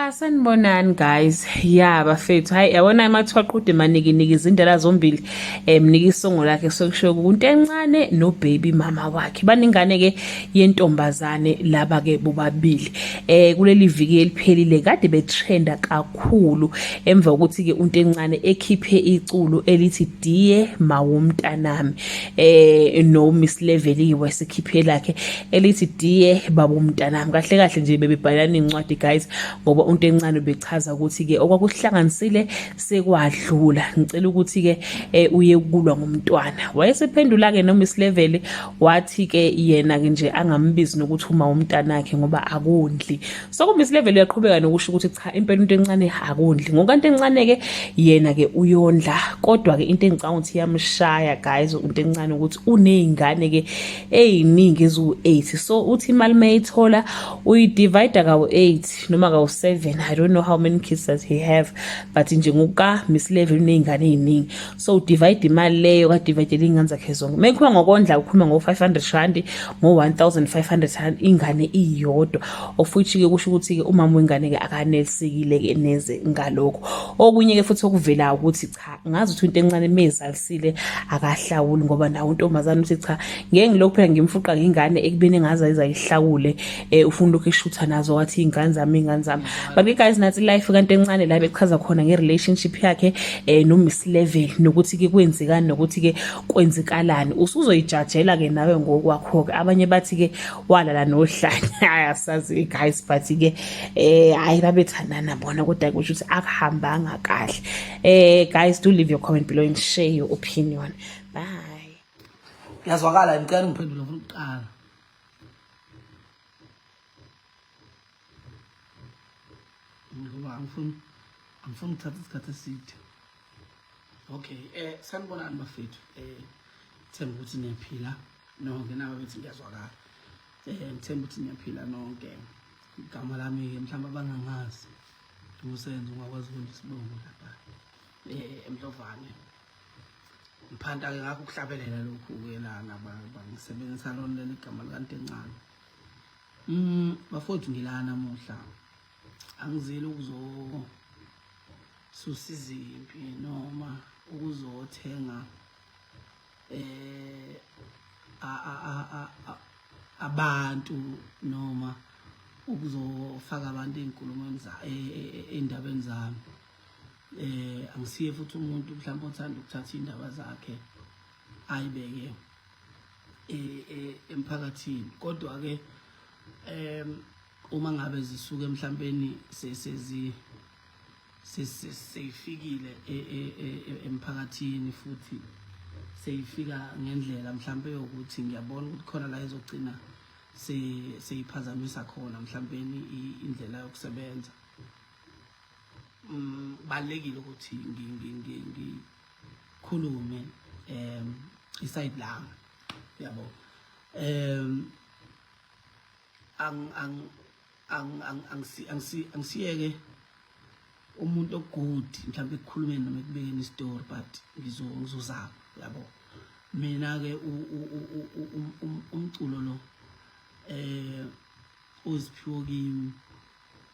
Sanibonani guys. Yeah, bafethu. Hayi yabona emathiwa qude maniki izindlela zombili. Mnika isongo lakhe sokusho umuntu encane no baby mama wakhe. Baningane ke yentombazane laba ke bobabili. Kuleli viki eliphelile kade betrenda kakhulu emva ukuthi ke umuntu encane ekhiphe iculo elithi diye mawumntanami. No Miss Level iwesekhiphe lakhe elithi diye babumntanami. Kahle kahle nje bebebhalana incwadi guys. Ngoba umuntu encane bechaza ukuthi ke okwakuhlanganisile sekwadlula ngicela ukuthi ke uye ukulwa ngomntwana wayesephendula ke no Miss Level wathi ke yena ke nje angambizi nokuthi uma umntanakhe ngoba akondli so ku Miss Level uyaqhubeka nokusho ukuthi cha impela umuntu encane akondli ngokanti encane ke yena ke uyondla kodwa ke into engicanga ukuthi yamshaya guys umuntu encane ukuthi unezingane ke eziningi ezu8 so uthi imali mayithola uyidivide kawo 8 noma kawo 7. I don't know how many kids does he have but nje ngokuka Miss Level unezingane eziningi so divide imali leyo ka divide izingane zakhe zonke mekukhuluma ngokondla ukhuluma ngo500 rand ngo1500 rand ingane iyodwa ofuthi ke kusho ukuthi ke umama wengane ke akanelisekile ke neze ngalokho okunye ke futhi okuvela ukuthi cha ngazi ukuthi into encane mezalisile akahlawuli ngoba nawo untombazana uthi cha ngeke ngilokho phela ngimfuqa ngingane ekubeni engaza izayihlawule ufuna lokho eshutha nazo wathi ingane zami but ke guys nathi life kanti encane la bechaza khona ngerelationship yakhe no Miss Level nokuthi ke kwenzekani nokuthi ke kwenzikalani usuzoyijajela ke nawe ngokwakho ke abanye bathi ke walala nohlanya ayasazi guys but ke hayi babethandana bona kodwa kusho ukuthi akuhambanga kahle guys do leave your comment below and share your opinion. Bye. Yazwakala ngicela ngiphendule ufuna ukuqala ngoba angifuni ukuthatha isikhathi eside. Okay, sanibonani bafethu. Themba ukuthi niyaphila nonke nawe bethi ngiyazwakala. Ngithemba ukuthi niyaphila nonke. Igama lami mhlawumbe abangangazi. Umusenzo ungakwazi ukuthi sibonge lapha. Emdlovane. Mphanda ke ngakho ukuhlabelela lokhu ke lana bangisebenzisa lona leli gama likaNtencane. Bafowethu ngilana namuhla. Angizile susiza impi noma ukuzothenga abantu noma ukuzofaka abantu einkulumweni endabeni zami. Angisiye futhi umuntu mhlawumbe othanda ukuthatha indaba zakhe ayibeke emphakathini kodwa ke uma ngabe zisuke mhlawumbe seyifikile emphakathini futhi seyifika ngendlela mhlawumbe ukuthi ngiyabona ukuthi khona la izogcina seyiphazamisa khona mhlawumbe indlela yokusebenza. Balekile ukuthi ngikhulume iside lami yabo angisiyeke umuntu ogood mhlawumbe ekukhulumeni noma ekubekeni istory but ngizozama yabo mina ke umculo lo uziphiwo kimi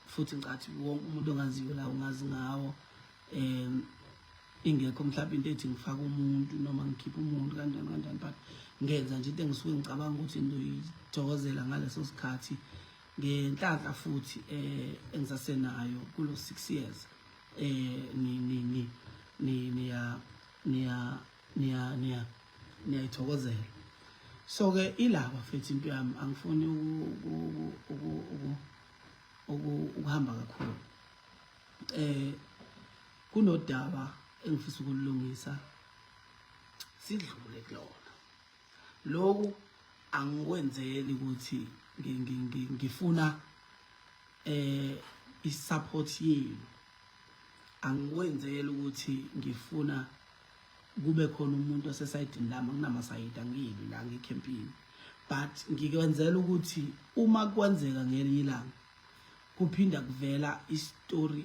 futhi ngicathi wonke umuntu ongaziyo la ungazi ngawo ingekho mhlawumbe into ethi ngifaka umuntu noma ngikhipha umuntu kanjani but ngenza nje into engisuke ngicabanga ukuthi ngizoyithokozela ngaleso sikhathi ngenhlanhla futhi engisasenayo kulo 6 years niyayithokozela so ke ilaba futhi into yami angifuni ukuhamba kakhulu kunodaba engifisa ukulungisa sidlule kulona lokhu angikwenzeli ukuthi ngifuna isupport yenu angikwenzeli ukuthi ngifuna kube khona umuntu osesayidini lami kunama-side angiyili la ngecampini but ngikwenzela ukuthi uma kwenzeka ngelinye ilanga kuphinda kuvela istory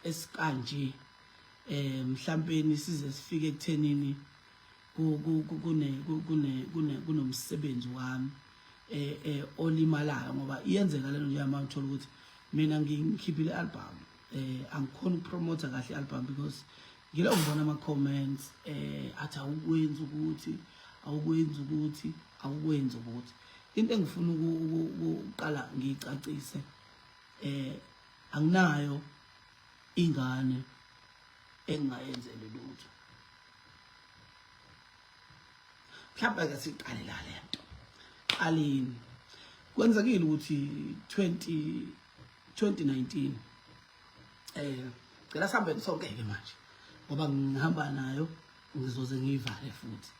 esikanje mhlawumbe size sifike ekuthenini kunomsebenzi wami olimalayo ngoba iyenzeka lento nje manje uthola ukuthi mina ngikhiphile album angikhona ukupromote kahle album because ngila ngibona ama comments athi awukwenza ukuthi into engifuna ukuqala ngicacise anginayo ingane engayenzele lutho mhlawumbe ke siqale la lento qalini kwenzekile ukuthi 2019 cela sihambe sonke ke manje ngoba ngihamba nayo ngizoze ngivale futhi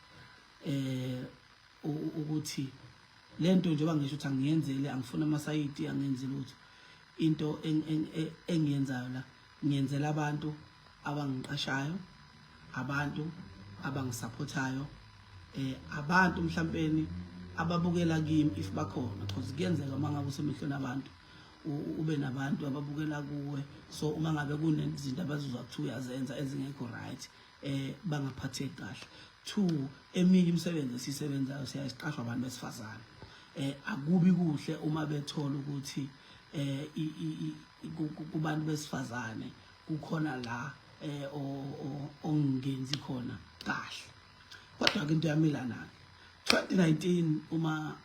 ukuthi lento njengoba ngisho ukuthi angiyenzele angifuna amasayiti angenzi lutho into engiyenzayo la ngiyenzela abantu abangiqashayo abantu abangisupportayo abantu mhlawumbe ababukela kimi if bakhona because kuyenzeka mangabe usemehlweni abantu ube nabantu ababukela kuwe so uma ngabe kunezinto abazizwa ukuthi uyazenza ezingekho right bangaphatheki kahle. 2 eminye imisebenzi esisebenzayo siyasiqashwa abantu besifazane akubi kuhle uma bethola ukuthi kubantu besifazane kukhona la ongenzi khona kahle kodwa ke into yamilana 2019 uma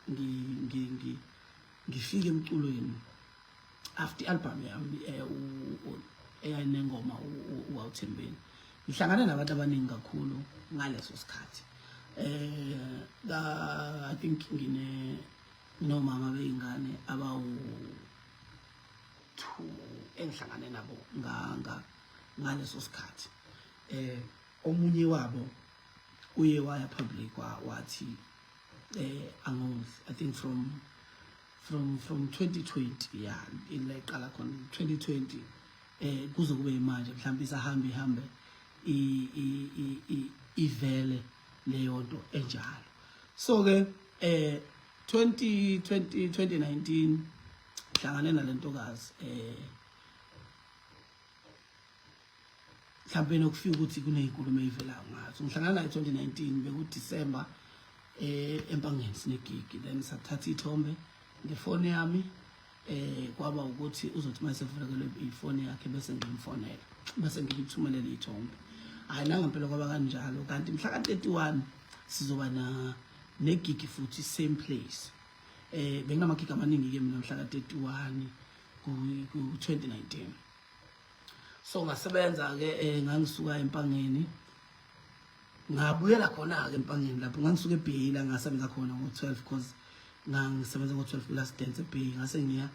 ngifike emculweni after album yami eyayinengoma uwuthembeni ngihlangane nabantu abaningi kakhulu ngaleso sikhathi I think ngine Nomawengane abawu 2 engihlangane nabo ngaleso sikhathi omunye wabo uye waya public wathi Akondli I think from 2020 yeah ileqala khona 2020 kuze kube manje mhlawumbe isahambe ivele leyo nto enjalo so ke 2019 hlangane nalentokazi mhlawumbe nokufika ukuthi kunezinkulumo ezivelayo ngazo ngihlangana naye 2019 beku December empangeni sinegigi then sathatha ithombe ngefoni yami kwaba ukuthi uzothi mase vulekelwe ifoni yakhe bese ngimfonela bese ngimthumelela ithombe hayi nangampela kwaba kanjalo kanti mhla ka 31 sizoba negigi futhi same place benginamagigi amaningi ke mina mhla ka 31 ku 2019 so ngasebenza ke ngangisuka empangeni ngabuyela khona ke empangeni lapho ngangisuka eBhila ngasebenza khona ngo12 because ngangisebenza ngo12 last dance eBhila ngase ngiya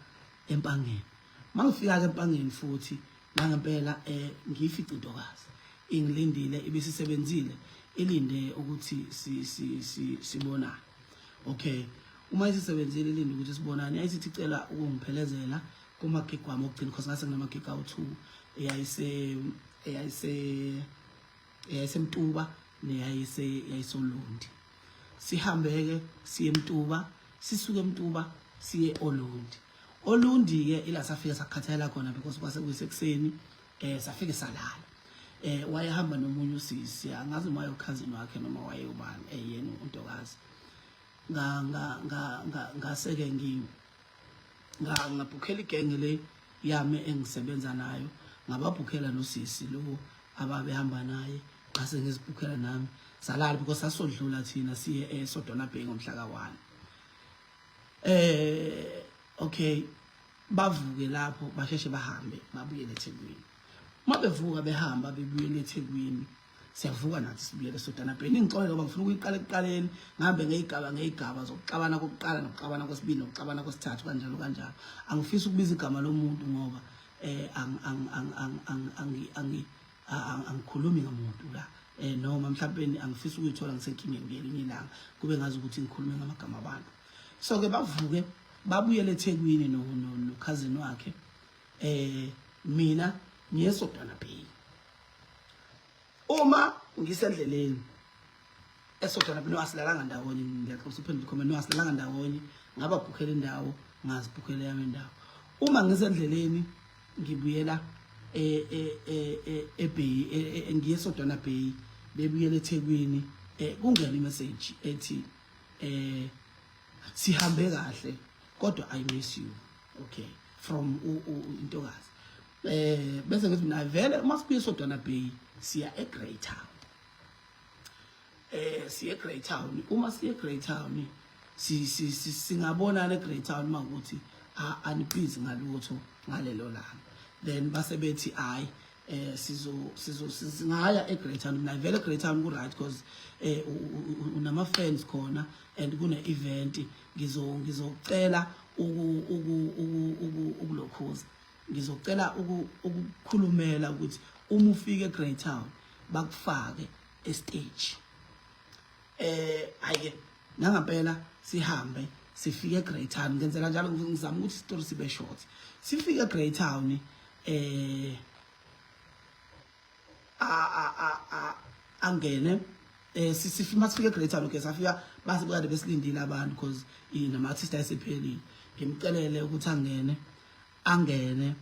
empangeni mangifika ke empangeni futhi ngangempela ngiyifica intokazi ingilindile ibisisebenzile ilinde ukuthi sibonana okay uma isisebenzile ilinde ukuthi sibonane ayisithi cela ukungiphelezela kuma gig wami okugcina because ngase nginama gig awu2 eyayisemtuba neyayisolundi sihambeke siye emtuba sisuke emtuba siye olundi ke ila safika sakhathalela khona because kwase kuyisekuseni safike salala wayehamba nomunye usisi angazi uma yokhazini wakhe noma wayeyubani yena untokazi ngaseke ngabhukhela igenge le yami engisebenza nayo ngababhukhela nosisi lo ababehamba naye ngase ngizibhukhela nami salala because sasodlula thina siye eSodona Bay ngomhla ka1 okay bavuke lapho basheshe bahambe babuyele eThekwini mabevuka behamba bebuyele eThekwini siyavuka nathi sibuyele eSodona Bay ngixolele ngoba ngifuna ukuyiqala ekuqaleni ngihambe ngeyigaba zokuxabana kokuqala nokuxabana kwesibili nokuxabana kwesithathu kanjalo angifisi ukubiza igama lomuntu ngoba angikhulumi ngamuntu la noma mhlawumbe angifisi ukuyithola ngisenkingeni ngelinye ilanga kube ngazi ukuthi ngikhulume ngamagama abantu so ke bavuke babuyele eThekwini no cousin wakhe mina ngiyeSodona Bay uma ngisendleleni eSodona Bay asilalanga ndawonye ngiyaxoxa uphendula comment asilalanga ndawonye ngababhukhela indawo ngazibhukhela yami indawo uma ngisendleleni ngibuyela eBay ngiyeSodona Bay bebuyele eThekwini kungena imessage ethi sihambe kahle kodwa I miss you okay from intokazi. Bese ngithi mina vele masibuye sodwana Bay siya eGreat Town. Siya eGreat Town. Uma siya eGreat Town singabona eGreat Town makuthi anibhizi ngalutho ngalelo langa. Then base bethi hayi singaya eGreat Town. Mina vele eGreat Town ku right because unama friends khona and kune event ngizocela ukulokhuza. Ngizocela ukukhulumela ukuthi uma ufike eGreat Town bakufake estage. Hayi nangempela sihambe sifike eGreat Town ngenzela njalo ngizama ukuthi story sibe short. Sifike eGreat Town angene sifima sifike eGreat Town okay safika base bukade besilindile abantu because nama artist ayesephelile. Ngimcelele ukuthi angene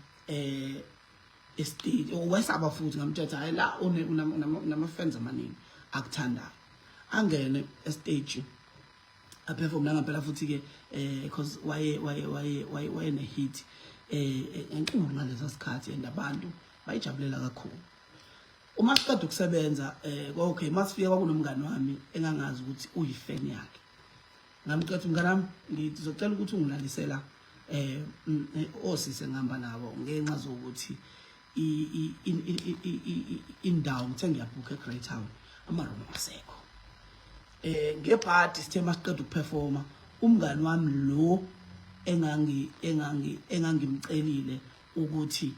estage wesaba futhi ngamthetha hayi la unama fans amaningi akuthandayo angene estage aperform nangempela futhi ke because waye ne hit enkulu ngalesa sikhathi and abantu bayijabulela kakhulu. Uma siqeda ukusebenza okay masifika kwakunomngane wami engangazi ukuthi uyifan yakhe. Ngamcela umngane wami ngizocela ukuthi ungilalisela osise ngihamba nabo ngenxa zokuthi indawo ngithe ngiyabhuka eGreat Town amaroom asekho. Ngeparty sithe masiqeda ukuperforma umngane wami lo engangimcelile ukuthi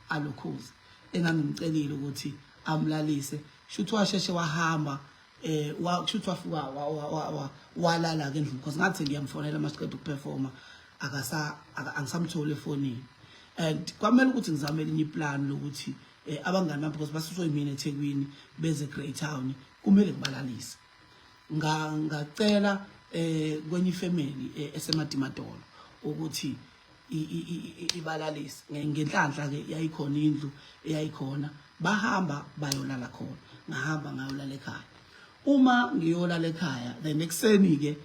alokhuze engangimcelile ukuthi amlalise shuthi washeshe wahamba shuthi wafika walala ke endlini because ngathi ngiyamfonela masiqeda ukuperforma angisamthole efonini and kwamele ukuthi ngizame elinye iplan lokuthi abangani bami because basuso yimina eThekwini beze eGreat Town kumele ngibalalise. Ngacela kwenye ifamily esemadimadolo ukuthi ibalalise ngenhlanhla ke yayikhona indlu eyayikhona bahamba bayolala khona ngahamba ngayolala ekhaya. Uma ngiyolala ekhaya the next day ke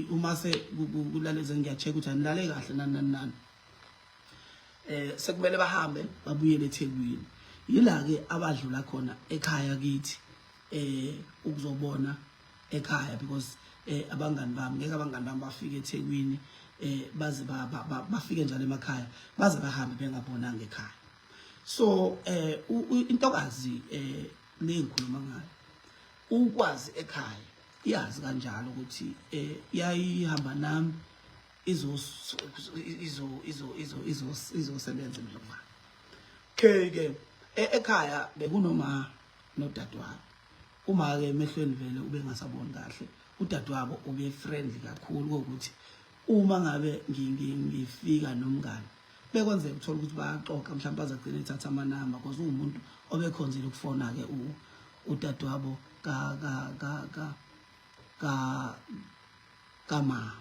uma se kulaleze ngiyacheck ukuthi anilale kahle nani sekumele bahambe babuyele eThekwini. Yila ke abadlula khona ekhaya kithi ukuzobona ekhaya because abangani bami ngeke abangani bami bafike eThekwini baze bafike njalo emakhaya baze bahambe bengabonanga ekhaya. So intokazi lengikhuluma ngayo ukwazi ekhaya iyazi kanjalo ukuthi yayihamba nami izosebenza emhlabeni. Ke ekhaya bekunoma nodadewabo. Uma ke emehlweni vele ube ngasaboni kahle udadewabo ube friendly kakhulu ukuthi uma ngabe ngifika nomngane bekwenze ukuthola ukuthi baxoxa mhlawumbe bazagcina ethatha amanamba because umuntu obekhonzile ukufona ke udadewabo kama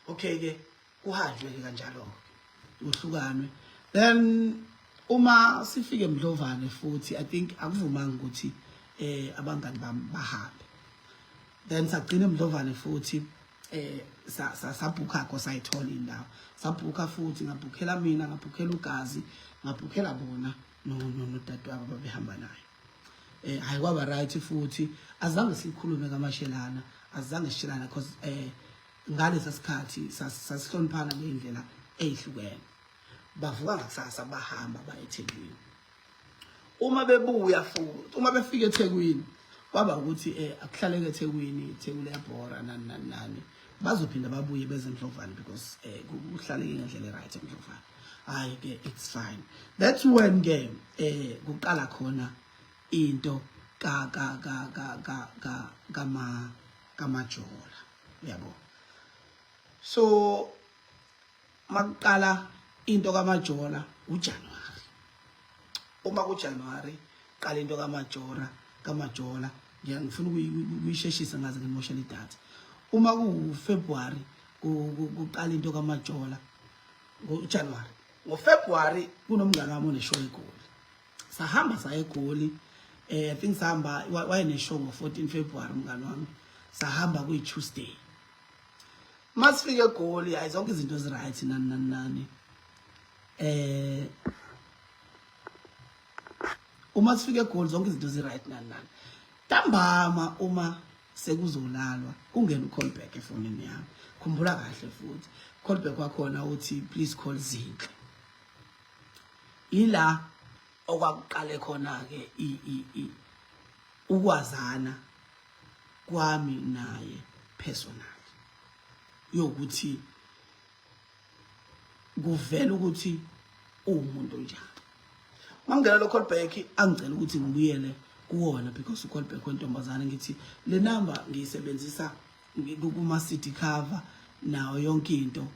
okay ke kuhanjwe kanjalo uhlukanwe. Then uma sifike eMdlovane futhi I think akuvumanga ukuthi abangani bami bahambe. Then sagcina eMdlovane futhi sabhukha ko sayithola indawo sabhukha futhi ngabhukhela mina ngabhukhela uGazi ngabhukhela bona nodadewabo babehamba naye. Hayi kwaba right futhi azange sikhulume kamashelana azange sishelana because ngalesa sikhathi sasihloniphana ngendlela ezihlukene. Bavuka ngakusasa bahamba bayeThekwini. Uma bebuya futhi uma befika eThekwini kwaba ukuthi akuhlaleke eThekwini iThekwini yabhora nani bazophinda babuye beze eMdlovane because kuhlaleke ngendlela right eMdlovane. Hayi ke it's fine. That's when ke kuqala khona into kamajola yabo. So maqala into kamajola uJanuary. Uma kuJanuary qala into kamajola ngiyangifuna ukuyisheshisa ngaze ngimoshela idatha. Uma kuFebruary kuqala into kamajola ngoJanuary. NgoFebruary kunomngane wami oneshow eGoli. Sahamba saya eGoli. I think sahamba wayeneshow ngo14 February umngane wami. Sahamba kuyi Tuesday. masifike egoli hayi zonke izinto eziright nani uma sifike egoli zonke izinto eziright nani ntambama uma sekuzolalwa kungena ucallback efonini yami khumbula kahle futhi callback wakhona uthi please call Zinhle ila okwakuqale khona ke ukwazana kwami naye personal yokuthi kuvela ukuthi umuntu njani mangena lo callback angicela ukuthi ngibuyele kuwona because ucallback wentombazana ngithi le number ngiyisebenzisa kuma city cover nawo yonke into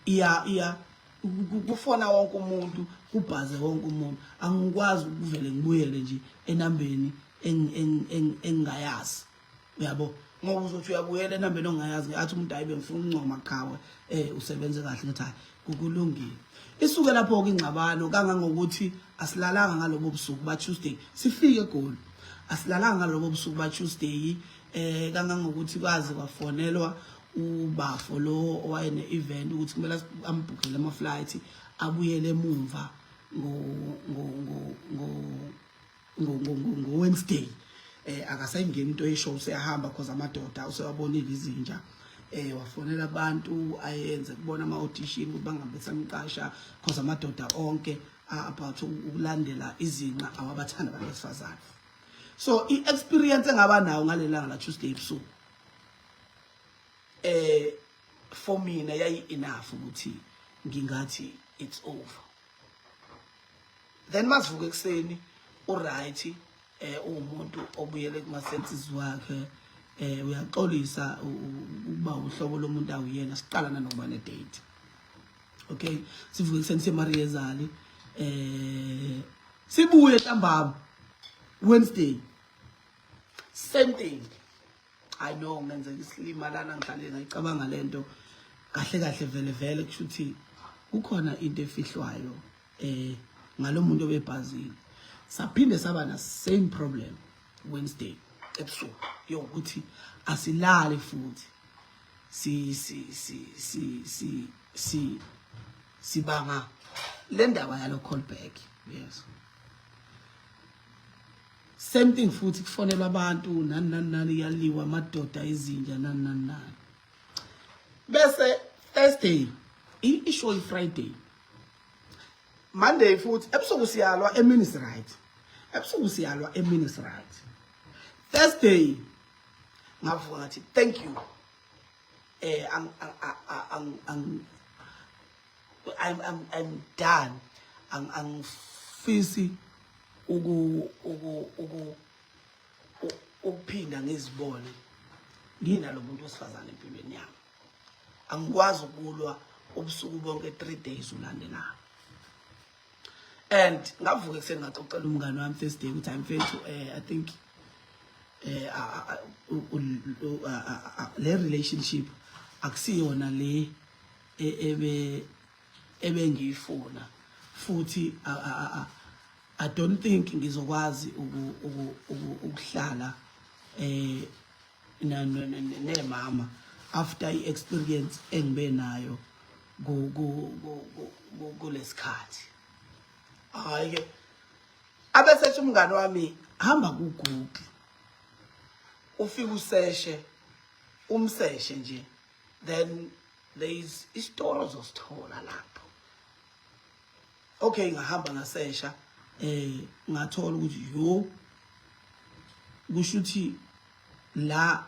iya kufona wonke umuntu kubhaze wonke umuntu angikwazi ukuvele ngibuyele nje enambeni engayazi uyabo ngoba uzothi uyabuyela enambeni ongayazi athi umuntu ayibe ngifuna ukuncoma qhawe usebenze kahle ngathi hayi kukulungile isuke lapho ke ingxabano kangangokuthi asilalanga ngalobo busuku ba Tuesday sifike egoli asilalanga ngalobo busuku ba Tuesday kangangokuthi kwazi kwafonelwa ubafo lo owayene event ukuthi kumele ambhukhele ama flight abuyele emumva ngo Wednesday akasayingeni into eshow seyahamba because amadoda usewabonile izinja wafonela abantu ayenze kubona ama audition ukuthi bangabe samqasha because amadoda onke about ukulandela izinqa awabathanda abesifazane so i-experience engaba nayo ngalelanga la Tuesday ebusuku for mina yayi enough ukuthi ngingathi it's over then masivuka ekseni uright umuntu obuyele kuma senses wakhe uyaxolisa ukuba uhlobo lomuntu awuyena siqala nanokuba ne date okay sivuke ekseni seMariezali sibuye ntambama Wednesday same thing I know ngenze islimalana ngihlale ngicabanga lento kahle kahle vele kushuthi kukhona into efihlwayo ngalomuntu obebhazile saphinde saba na same problem Wednesday ebusuku yokuthi asilale futhi sibanga le ndaba yalo callback yes same thing futhi kufonela abantu nani yaliwa amadoda izinja nani bese Thursday ishow Friday Monday futhi ebusuku siyalwa eminis right Thursday ngavuka ngathi thank you I'm done angifisi ukuphinda ngizibone nginalo muntu wesifazane empilweni yami angikwazi ukulwa ubusuku bonke 3 days ulandelayo and ngavuka ekseni ngaxoxela umngane wami Thursday ukuthi I'm going to I think le relationship akusiyona le ngiyifuna futhi I don't think ngizokwazi ukuhlala nemama after i-experience engibe nayo kulesikhathi hayi ke abesethi umngane wami hamba ku Google ufika useshe umseshe nje then there is isitoro zosithola lapho okay ngahamba ngasesha ngathola ukuthi yo kushuthi la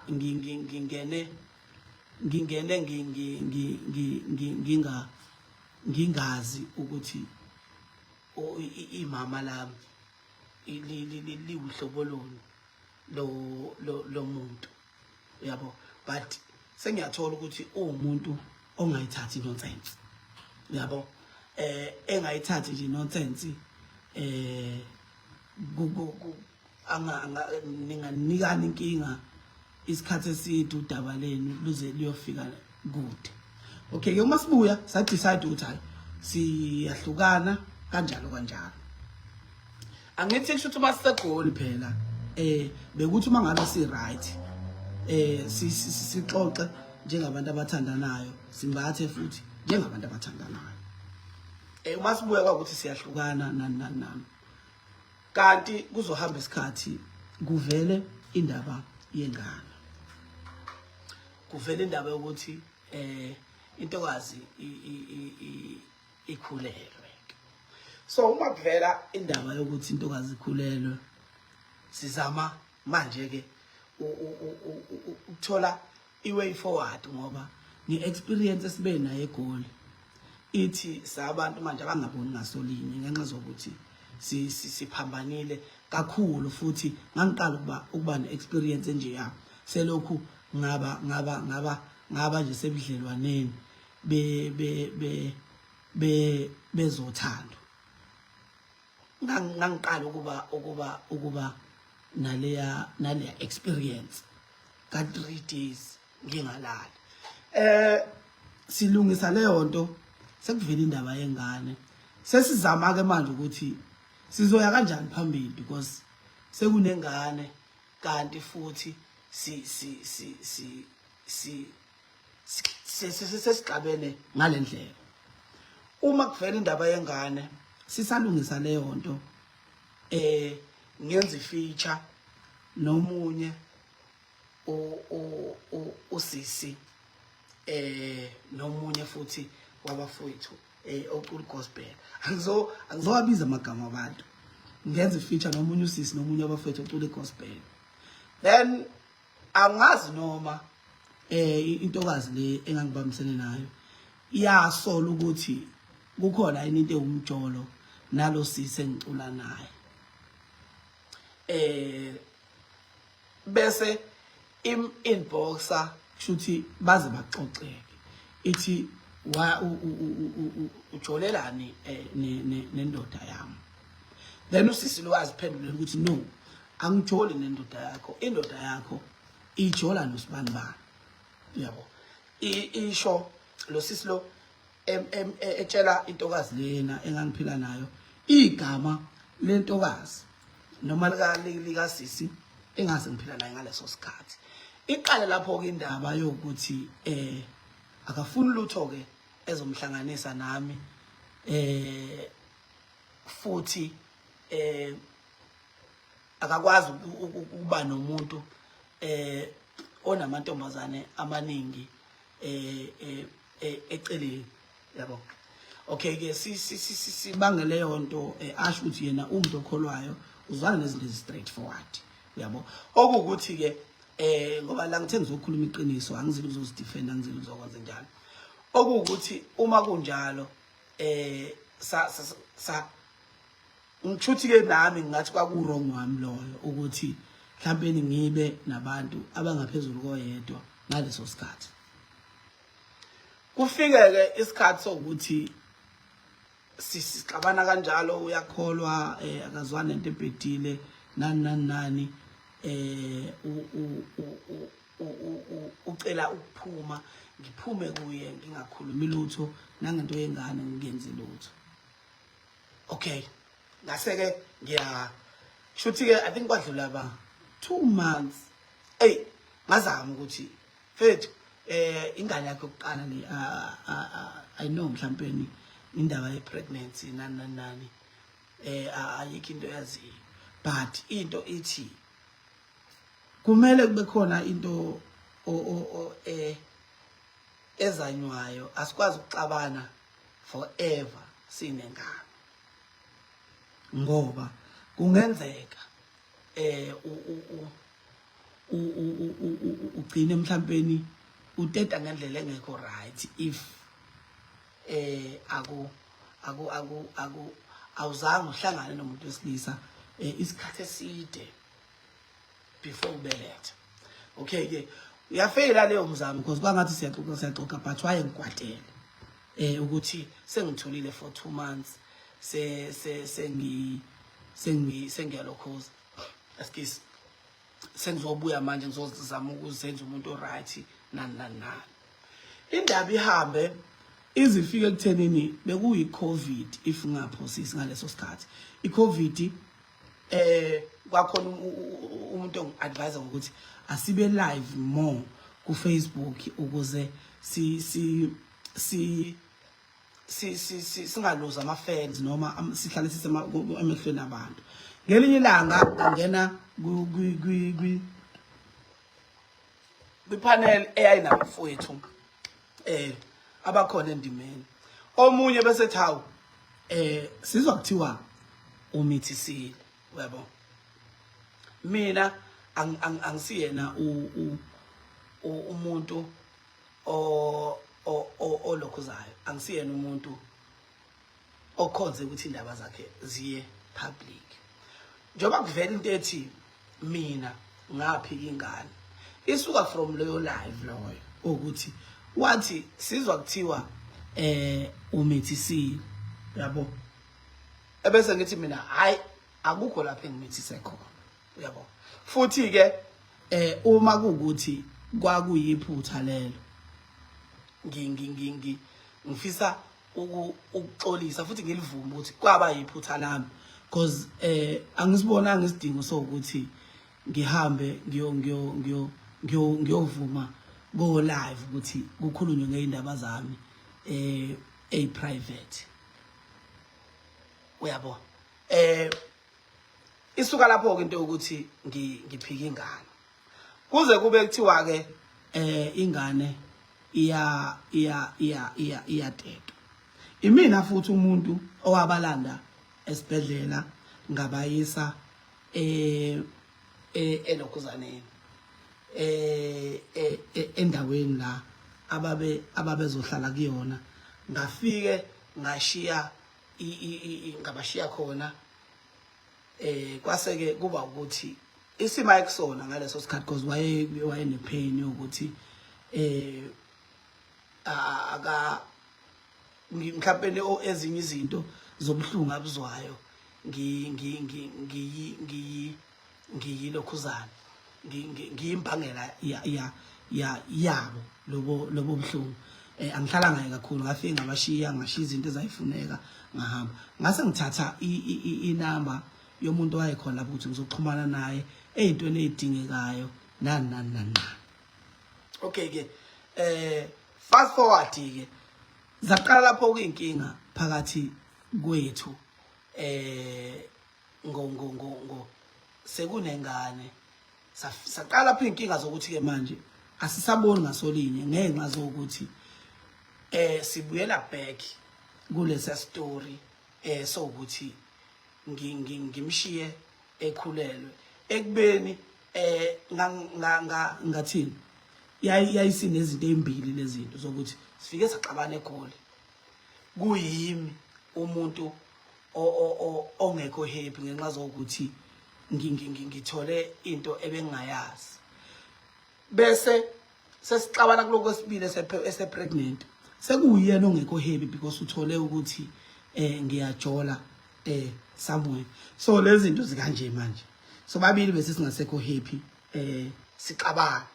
ngingazi ukuthi imama lami liwuhlobo loni lo muntu yabo but sengiyathola ukuthi umuntu ongayithathi nonsense yabo engayithathi nje nonsense ninganikana inkinga isikhathi eside udaba lenu luze liyofika kude okay ke uma sibuya sa decide ukuthi hayi siyahlukana kanjalo angithi kusho ukuthi masegoli phela bekuthi uma ngabe si right sixoxe njengabantu abathandanayo simbathe futhi njengabantu abathandanayo uma sibuya kwakuthi siyahlukana nani kanti kuzohamba isikhathi kuvele indaba yengane kuvele indaba yokuthi intokazi ikhulelwe so uma kuvela indaba yokuthi intokazi ikhulelwe sizama manje ke ukuthola iway forward ngoba ngi-experience esibe nayo eGoli ithi sabantu manje abangaboni ngasolinye ngenxa zokuthi siphambanile kakhulu futhi ngangiqala ukuba ne-experience nje ya selokhu ngaba nje sebudlelwaneni bezothando ngangiqala ukuba naleya experience ka 3 days ngingalali silungisa leyo nto sekuvela indaba yengane sesizama ke manje ukuthi sizoya kanjani phambili because sekunengane kanti futhi sesigabene ngalendlela uma kuvela indaba yengane sisalungisa leyo nto ngenza ifeature nomunye usisi nomunye futhi wabafowethu ocula gospel angizowabiza amagama abantu ngenza ifeature nomunye usisi nomunye wabafowethu ocula gospel then angazi noma intokazi le engangibambisene nayo iyasola ukuthi kukhona into ewumjolo nalo sisi engicula naye bese inboxer kushuthi baze baxoxeke ithi ujolelani nendoda yami then usisi lo aziphendule ukuthi no angijoli nendoda yakho indoda yakho ijola nosibani yabo isho lo sisi lo etshela intokazi lena engangiphila nayo igama lentokazi noma lika sisi engase ngiphila naye ngaleso sikhathi iqale lapho ke indaba yokuthi akafuni lutho ke ezomhlanganisa nami futhi akakwazi ukuba nomuntu onamantombazane amaningi eceleni yabo okay ke sibangele yonto asho ukuthi yena umuntu okholwayo uzwana nezinto straightforward yabo okuthi ke ngoba la ngithe ngizokhuluma iqiniso angizili ukuzozidefend angizili ukuzokwenza njalo okuthi uma kunjalo ngichuthi ke nami ngathi kwaku wrong wami loyo ukuthi mhlawumbe ngibe nabantu abangaphezulu koyedwa ngaleso sikhathi kufike ke isikhathi sokuthi sixabana kanjalo uyakholwa akazwana into ebhedile nani ucela ukuphuma ngiphume kuye ngingakhulumi lutho nangento yengane ngiyenze lutho okay ngase ke shuthi ke I think kwadlula ba 2 months ngazama ukuthi mfethu ingane yakho yokuqala le I know mhlawumbe indaba ye pregnancy nani ayikho into yaziyo but into ithi kumele kube khona into ezanywayo asikwazi ukuxabana forever sinengane ngoba kungenzeka ugcine mhlawumbe uteta ngendlela engekho right if awuzange uhlangane nomuntu wesilisa isikhathi eside before ubeletha okay ke uyafela leyo mzamo because kwangathi siyaxoxa but waye ngikwadele ukuthi sengitholile for 2 months sengiyalokhoza excuse sengizobuya manje ngizozama ukuzenza umuntu right nani indaba ihambe izifike ekuthenini bekuyi covid if ngaphosisi ngaleso sikhathi icovid kwakhona umuntu ongi-advise ngokuthi asibe live more ku Facebook ukuze singaluza ama-fans noma sihlale emehlweni abantu. Ngelinye ilanga ngangena kwi-panel eyayinabafowethu abakhona endimeni. Omunye bese thawu sizwa kuthiwa umithisi uyabo. Mina angisiyena umuntu olokhuzayo, angisiyena umuntu okhonze ukuthi indaba zakhe ziye public. Njoba kuvela into ethi mina ngaphika ingane isuka from leyo live loyo ukuthi wathi sizwa kuthiwa umithisi yabo, ebese ngithi mina hayi akukho lapha engimithise khona uyabo. Futhi ke uma kuukuthi kwakuyiphutha lelo ngifisa ukuxolisa futhi ngilivuma ukuthi kwaba yiphutha lami, because angisibonanga isidingo sokuthi ngihambe ngiyovuma go live ukuthi kukhulunywe ngeindaba zami private uyabo. Isuka lapho ke into ukuthi ngiphika ingane kuze kube kuthiwa ke ingane iyateta. Imina futhi umuntu owabalanda esibhedlela ngabayisa elokhuzaneni endaweni la ababezohlala kuyona. Ngafike ngashiya ngabashiya khona kwase ke kuba ukuthi isima ekusona ngaleso sikhathi because waye nepain ukuthi aka mhlawumbe ezinye izinto zomhlungu abuzwayo ngiyilokhuzana ngiyimbangela yabo lobo buhlungu. Angihlala ngaye kakhulu, ngafike ngabashiya ngashiya izinto ezayifuneka ngahamba. Ngase ngithatha inamba yomuntu wayekhona lapho ukuthi ngizoxhumana naye ezintweni ezidingekayo nani. Okay ke fast forward ke zaqala lapho kuyinkinga phakathi kwethu ngo sekunengane saqala lapho inkinga zokuthi ke manje asisaboni ngasolinye ngenxa zokuthi sibuyela back kulesa story sokuthi ngimshiye ekhulelwe ekubeni ngathini yayisinezinto ezimbili lezinto zokuthi sifike saxabana eGoli kuyimi umuntu ongekho happy ngenxa zokuthi ngithole into ebengayazi, bese sesixabana kuloko kwesibili esepregnant sekuyena ongekho happy because uthole ukuthi ngiyajola somewhere. So lezi zinto zikanje manje, so babili bese singasekho happy sixabana.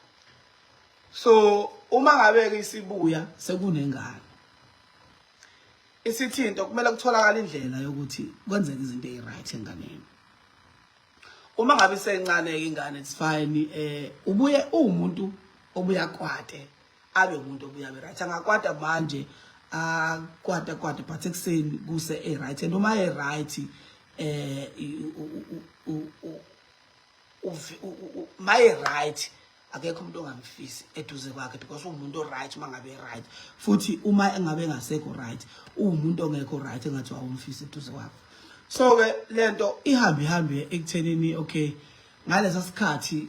So uma ngabe ke isibuya sekunengane isithinto kumele kutholakala indlela yokuthi kwenzeke izinto eziright enganeni. Uma ngabe sencane ke ingane it's fine, ubuye umuntu obuya kwate abe umuntu obuya be right, angakwata manje kwata but ekuseni kuse right, and uma right my right akekho umuntu ongamfisi eduze kwakhe because umuntu right mangabe right, futhi uma engabe engasekho right umuntu ongekho right engathi awumfisi eduze kwakhe. So ke lento ihambe ekuthenini okay ngalesa sikhathi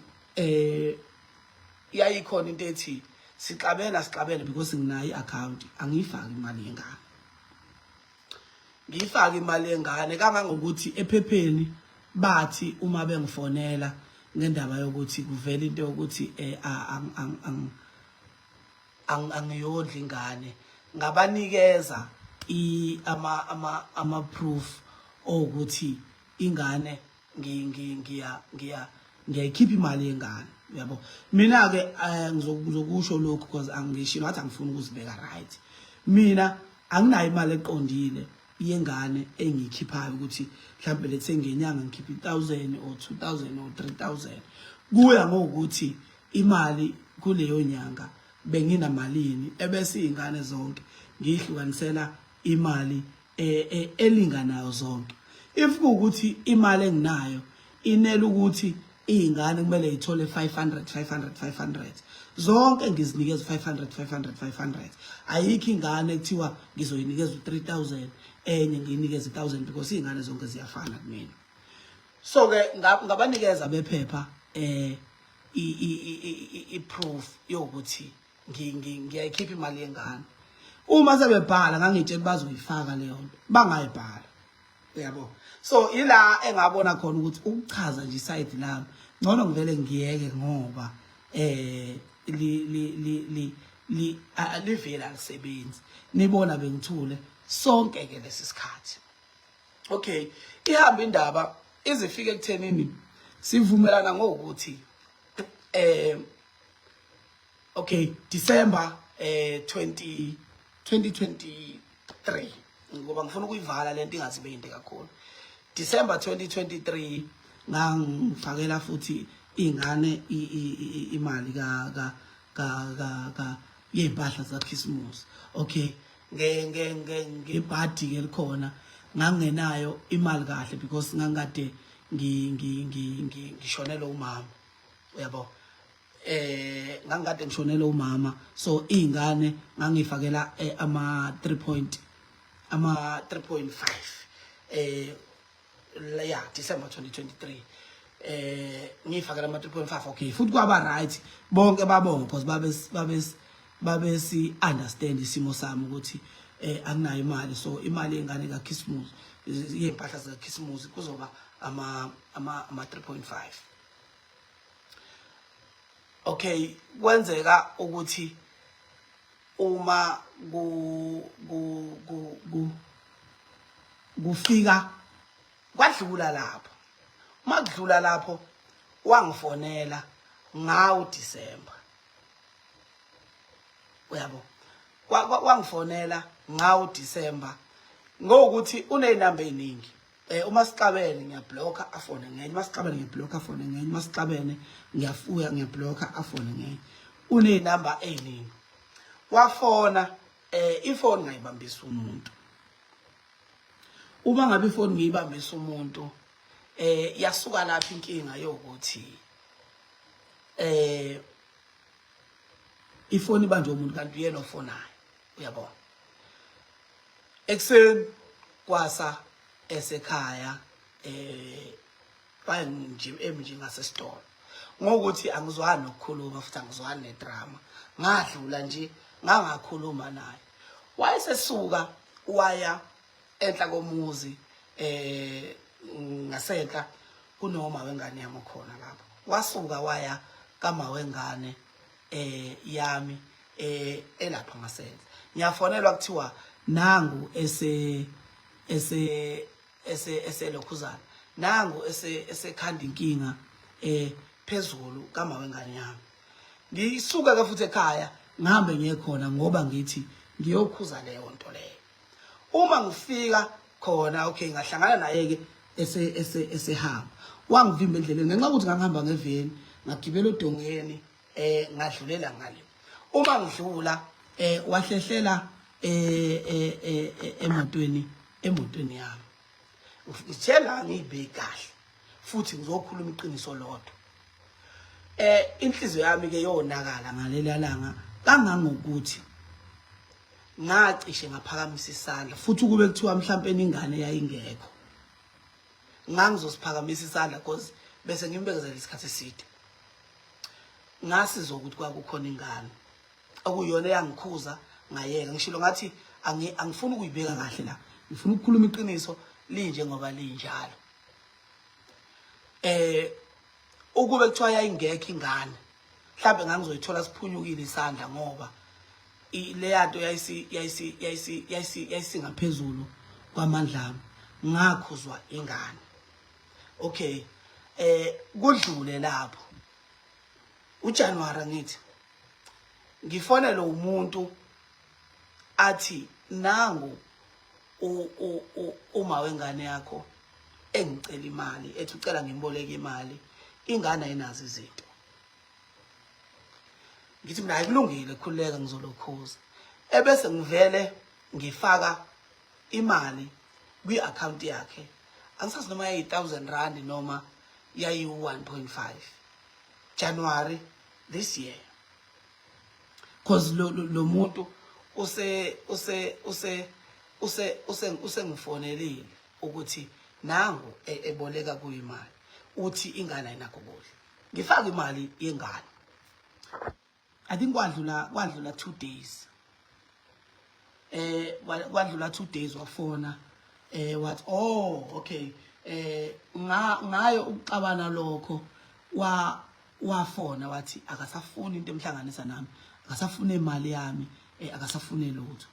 yayikhona into ethi sixabene because nginayo iaccount angiyifaki imali yengane, ngiyifaka imali yengane kangangokuthi ephepheni bathi uma bengifonela ngendaba yokuthi kuvela into yokuthi angiyondla ingane ngabanikeza ama proof ukuthi ingane ngiyayikhipha imali yengane yabo. Mina ke ngizokusho lokho because angisho ngathi angifuni ukuzibeka right. Mina anginayo imali eqondile yengane engikhiphayo ukuthi mhlambe lethe ngenyanga ngikhipha 1000 or 2000 or 3000 kuya ngokuthi imali kuleyo nyanga bengina malini ebese izingane zonke ngihlukanisela imali elinganayo zonke. If ukuthi imali enginayo inele ukuthi izingane kumele ithole 500 zonke ngizinikeza 500 ayikho ingane ekuthiwa ngizoyinikeza 3000 enye ngiyinikeza 1000 because izingane zonke ziyafana kumina. So ke ngabanikeza bephepha i-proof yokuthi ngiyayikhipha imali yengane. Uma sebebhala ngangitshela bazoyifaka leyo nto bangayibhala, uyabo. So ila engabona khona ukuthi ukuchaza nje iside lami ngcono ngivele ngiyeke ngoba livela lisebenzi nibona bengithule sonke ke lesisikhathi. Okay, ihamba indaba izifike ekuthenini sivumelana ngokuthi okay, December 2023 ngoba ngifuna ukuyivala lento ingazibe into kakhulu. December 2023 ngangifakela futhi ingane imali ka yempahla za Christmas. Okay, ngebhadi ke likhona ngangenayo imali kahle because ngangade ngishonela umama, uyabo. Ngangade ngishonela umama, so izingane ngangifakela ama 3.5 yeah, December 2023 ngifakela ama 3.5. Okay, futhi kwaba right bonke babonga because babesi understand isimo sami ukuthi anginayo imali, so imali engane ka Christmas yempahla za Christmas kuzoba ama 3.5. Okay, kwenzeka ukuthi uma kufika kwadlula lapho, makudlula lapho wangifonela ngawo December, uyabo. Wangifonela ngawo December ngokuthi uneyinamba eziningi. Uma sixabene ngiyabhlocka afone ngenye, uma sixabene ngiyabhlocka afone ngenye, uma sixabene ngiyafuya ngiyabhlocka afone ngenye. Uneyinamba eziningi. Wafona ifoni ngayibambisa umuntu. Uma ngabe ifoni ngiyibambisa umuntu yasuka lapha inkinga yokuthi ifoni ibanje umuntu kanti uyena ofonayo, uyabona. Ekseni kwasa esekhaya nje ngasesitolo ngokuthi angizwani nokukhuluma futhi angizwani nedrama, ngadlula nje ngangakhuluma naye. Wayesesuka waya enhla komuzi ngasenhla kuNomawengane yami khona lapho. Wasuka waya kaMawengane yami elapha ngasenhla. Ngiyafonelwa kuthiwa nangu eselokhuzana, nangu esekhanda inkinga phezulu kaMawengane yami. Ngisuka ke futhi ekhaya ngihambe ngiyekhona ngoba ngithi ngiyokhuza leyo nto leyo. Uma ngifika khona okay ngahlangana naye ke esehamba wangivimba endleleni ngenxa ukuthi ngangihamba ngeveni ngagibela odongeni ngadlulela ngale. Uma ngidlula wahlehlela emotweni yami. Ngitshela ngibheke kahle futhi ngizokhuluma iqiniso lodwa. Inhliziyo yami ke yonakala ngalela langa kangangokuthi ngacishe ngaphakamisa isandla futhi kube kuthiwa mhlawumbe ingane yayingekho. Ngangizosiphakamisa isandla because bese ngimbekezela isikhathi eside. Ngasiza ukuthi kwakukhona ingane okuyona yangikhuza ngayeka. Ngishilo ngathi angifuni ukuyibeka kahle la, ngifuna ukukhuluma iqiniso linje ngoba linjalo. Ukube kuthiwa yayingekho ingane mhlawumbe ngangizoyithola siphunyukile isandla ngoba le yanto yayisingaphezulu kwamandla ami, ngakhuzwa ingane. Okay, kudlule lapho uJanuary ngithi ngifonela umuntu athi nangu uma wengane yakho engicela imali ethi ucela ngimboleke imali ingane ayinazo izinto ngithi mina ayikulungile khuleka ngizolokhuza ebese ngivele ngifaka imali kwi-account yakhe angisazi noma yayi-1,000 rand noma yayi-1.5 January this year because lo muntu usengifonelile ukuthi nangu eboleka kuyimali uthi ingane ayinakho kudla ngifaka imali yengane I think kwadlula 2 days kwadlula 2 days wafona what okay ngayo ukuxabana lokho wafona wathi akasafuni into emhlanganisa nami akasafuna imali yami akasafune lutho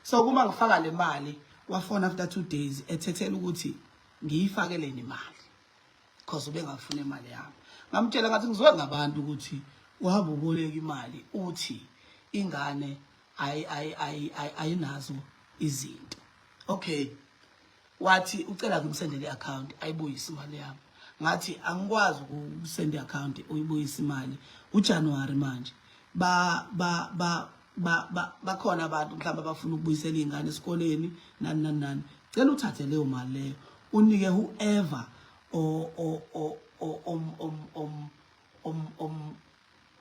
so kuma ngifaka le mali wafona after 2 days ethethela ukuthi ngiyifakeleni imali because ubengafuna imali yami ngamtshela ngathi ngizwe ngabantu ukuthi uhamba uboleka imali uthi ingane ayinazo izinto okay wathi ucela ngimsendele i-account ayibuyise imali yami ngathi angikwazi ukusenda i-account uyibuyise imali uJanuary manje bakhona abantu mhlawumbe abafuna ukubuyisela izingane esikoleni nani cela uthathe leyo mali leyo unike whoever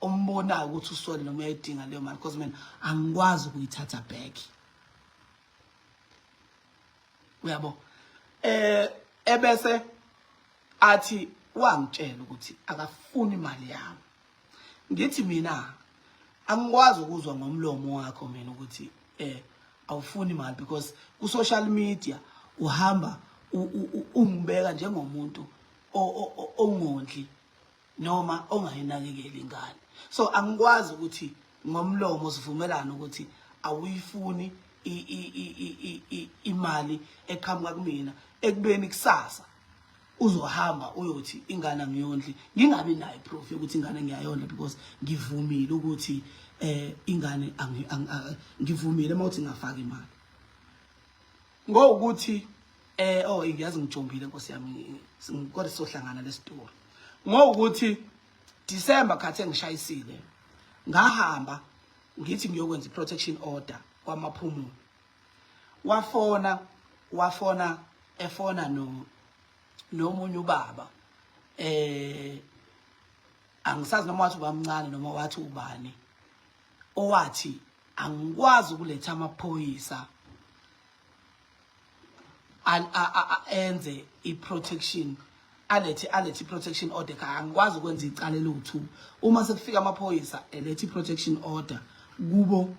ombonayo ukuthi usole noma uyayidinga leyo mali because mina angikwazi ukuyithatha back uyabo ebese athi wangitshela ukuthi akafuni imali yami ngithi mina angikwazi ukuzwa ngomlomo wakho mina ukuthi awufuni imali because ku social media uhamba ungibeka njengomuntu ongondli noma ongayinakekeli ingane so angikwazi ukuthi ngomlomo sivumelana ukuthi awuyifuni imali eqhamuka kumina ekubeni kusasa uzohamba uyothi ingane ngiyondli ngingabi nayo proof ukuthi ingane ngiyayondla because ngivumile ukuthi ingane ngivumile mawuthi ngafaka imali ngokuthi ngiyazi ngijombile Nkosi yami kodwa sizohlangana le story ngokuthi December khathe ngishayisile ngahamba ngithi ngiyokwenza i-protection order kwamaphumulo efona nomunye ubaba angisazi noma wathi ubamncane noma wathi ubani owathi angikwazi ukuletha amaphoyisa enze i-protection alethi i-protection order angikwazi ukwenza icala lutho uma sekufika amaphoyisa elethe i-protection order kubo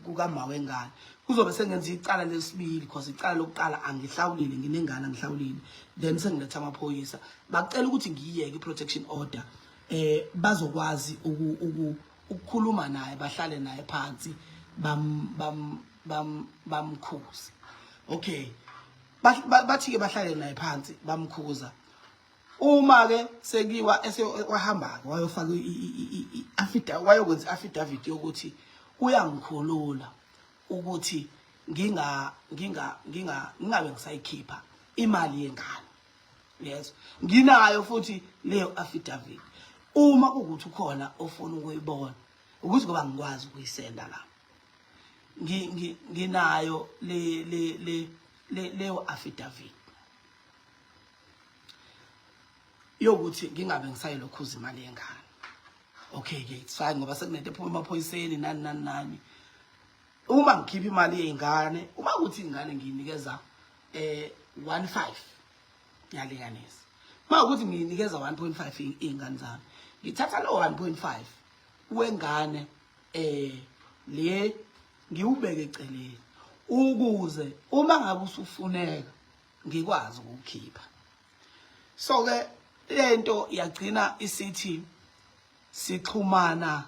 kukamawengane kuzobe sengenza icala lesibili because icala lokuqala angihlawulile nginengane angihlawulile then sengiletha amaphoyisa bacela ukuthi ngiyeke i-protection order bazokwazi ukukhuluma naye bahlale naye phansi bamkhuza okay bathi ke bahlale naye phansi bamkhuza uma ke sekiwa esewahamba wayofaka wayokwenza affidavit yokuthi uyangikhulula ukuthi ngingabe ngisayikhipha imali yengane yes nginayo futhi leyo affidavit uma ukuthi ukhona ofuna ukuyibona ukuthi ngoba ngikwazi ukuyisenda la nginayo leyo affidavit yokuthi ngingabe ngisayilokhuza imali yengane okay ke it's fine ngoba sekunento ephuma emaphoyiseni nani uma ngikhipha imali yengane uma kuthi ingane ngiyinikeza 1.5 yalinganisa uma ukuthi ngiyinikeza 1.5 ingane zami ngithatha lo 1.5 wengane le ngiubeke eceleni ukuze uma ngabe usufuneka ngikwazi ukukhipha so ke lento yagcina isithi sixhumana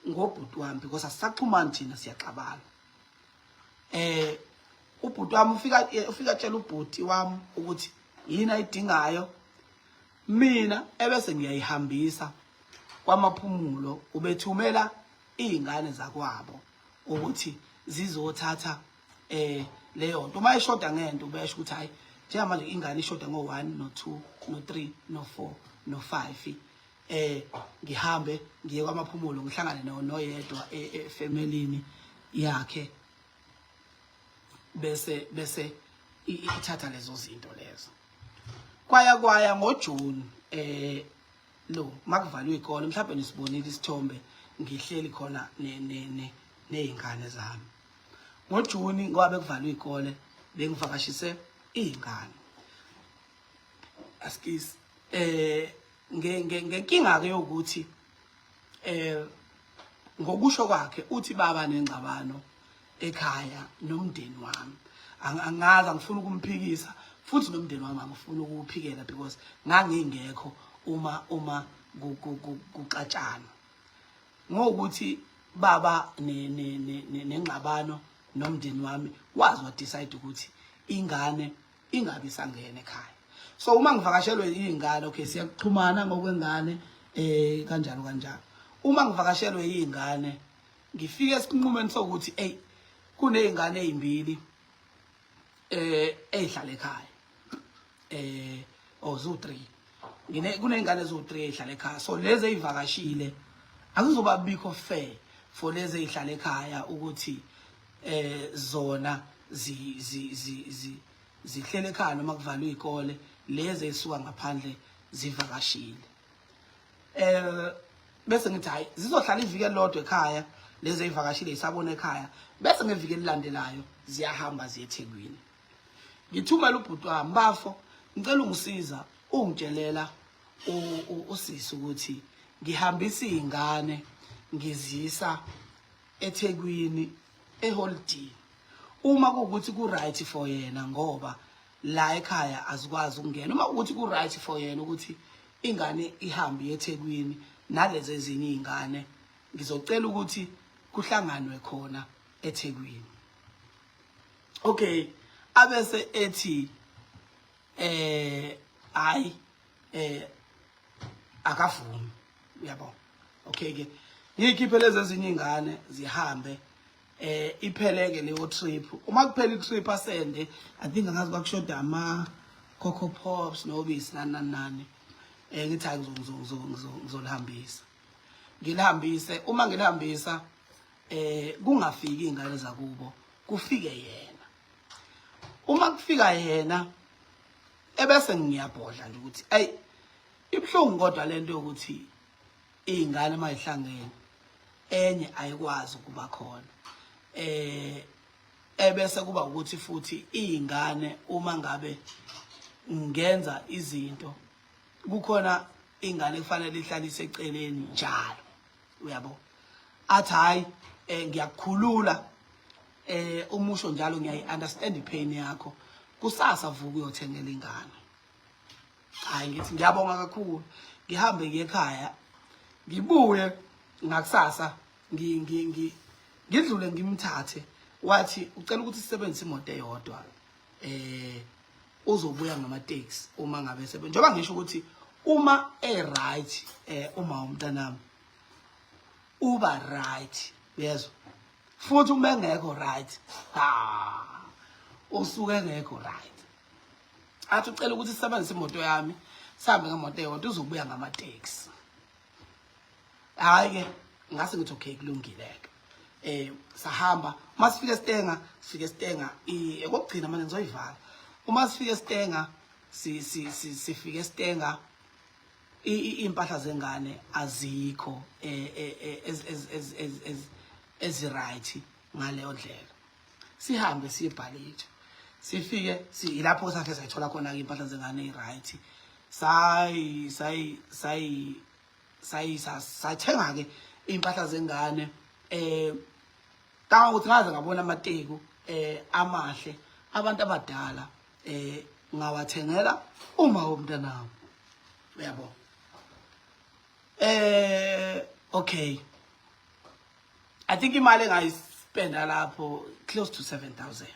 ngobhuti wami because asisaxhumana thina siyaxabana ubhuti wami ufika tshela ubhuti wami ukuthi yini ayidingayo mina ebese ngiyayihambisa kwamaphumulo ubethumela izingane zakwabo ukuthi zizothatha leyo nto uma ishoda ngento besho ukuthi hayi njengamanje ingane ishoda ngo1 no2 no3 no4 no5 ngihambe ngiye kwamaphumulo ngihlangane noyedwa efamilini yakhe bese ithatha lezo zinto lezo kwaya ngoJune lo makuvalwe ikole mhlawumbe nisibonile isithombe ngihleli khona nezingane zami ngoJune ngoba bekuvalwe ikole bengivakashise izingane askis ngenkinga ke ukuthi ngokusho kwakhe uthi baba nengcabano ekhaya nomndeni wami angazi angifuna ukumphikisa futhi nomndeni wami angifuna ukuphikela because ngangingekho uma kuxatshana ngokuthi baba nengxabano nomndeni wami wazi wa decide ukuthi ingane ingabe sangena ekhaya so uma ngivakashelwe izingane okay siyaxhumana ngokwengane kanjalo uma ngivakashelwe izingane ngifike esinqumeni sokuthi kunezingane ezimbili ezihlala ekhaya ozu3 kunezingane ezu3 ezihlala ekhaya so lezi ezivakashile akuzoba bikho fair for lezi ezihlala ekhaya ukuthi zona zihlele ekhaya noma kuvalwe ikole lezi ezisuka ngaphandle zivakashile bese ngithi hayi zizohlala iviki elilodwa ekhaya lezi ezivakashile isabona ekhaya bese ngeviki elilandelayo ziyahamba ziye eThekwini ngithumela ubhuti wami bafo ngicela ungisiza ungitshelela usisi ukuthi ngihambisa izingane ngizisa eThekwini eholiday uma kuukuthi ku right for yena ngoba la ekhaya azikwazi ukungena uma ukuthi ku right for yena ukuthi ingane ihambe eThekwini nalezi ezinye izingane ngizocela ukuthi kuhlanganwe khona eThekwini okay abese ethi hayi akavumi uyabo okay ke ngikhiphe lezi ezinye izingane zihambe ipheleke leyo trip uma kuphela itrip asende I think angazi kwakushoda ama cocoa pops nobisi nani ngithi ngizolihambisa ngilihambise uma ngilihambisa kungafiki izingane zakubo kufike yena uma kufika yena ebese ngiyabhodla nje ukuthi ibhlungu kodwa lento ukuthi izingane mayihlangene enye ayikwazi ukuba khona ebese kuba ukuthi futhi izingane uma ngabe ngenza izinto kukhona ingane kufanele ihlalise eceleni njalo uyabo athi hayi ngiyakukhulula umusho njalo ngiyayi-understand ipain yakho kusasa vuka uyothengela ingane hayi ngithi ngiyabonga kakhulu ngihambe ngiye ekhaya ngibuye ngakusasa ngidlule ngimthathe wathi ucela ukuthi sisebenzise imoto eyodwa uzobuya ngama-taxi uma ngabe sebenza njengoba ngisho ukuthi uma right uma umntanami uba right yezwa futhi uma engekho right usuke engekho right athi ucela ukuthi sisebenzise imoto yami sihambe ngemoto eyodwa uzobuya ngama-taxi hayi ke ngase ngithi okay kulungile-ke sahamba uma sifike Stenga kokugcina manje ngizoyivala uma sifike Stenga sifike Stenga impahla zengane azikho ezi-right ngaleyo ndlela sihambe siyebhalitsha sifike ilapho sakhe sayithola khona impahla zengane ezi-right sathenga ke impahla zengane ukuthi ngaze ngabona amateku amahle abantu abadala ngawathengela uma womntanami uyabo okay I think imali engayispenda lapho close to 7,000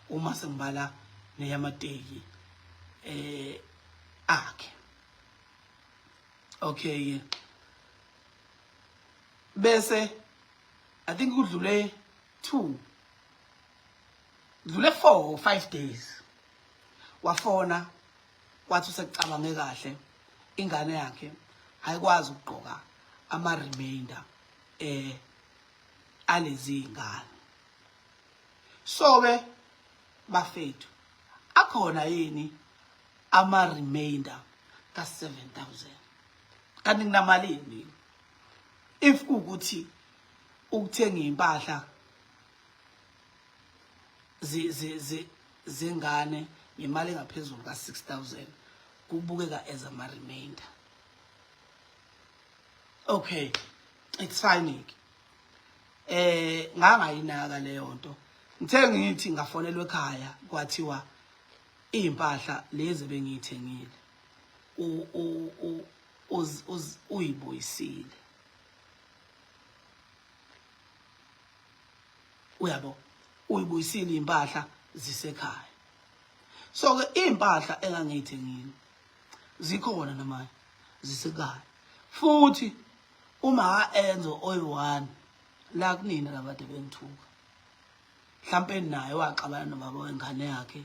uma sengibala neyamateki akhe okay bese I think kudlule 4 or 5 days wafona wathi usekucabange kahle ingane yakhe ayikwazi ukugqoka ama remainder alezi ingane. So ke bafethu akhona yini ama remainder ka 7,000 kanti kunamalini if ukuthi ukuthenga impahla zingane imali engaphezulu ka 6,000 kubukeka as ama remainder. Okay, it's fine. Ngangayinaka leyo nto. Ngithe ngithi ngafonelwe ekhaya kwathiwa impahla lezi bengiyithengile uyibuyisile. Uyabo, uyibuyisile impahla zisekhaya. So ke impahla engangiyithengile zikhona namanje zisekhaya. Futhi uma enzo oyi1 la kunina labade bengithuka. Mhlambe naye waxabana nobaba wengane yakhe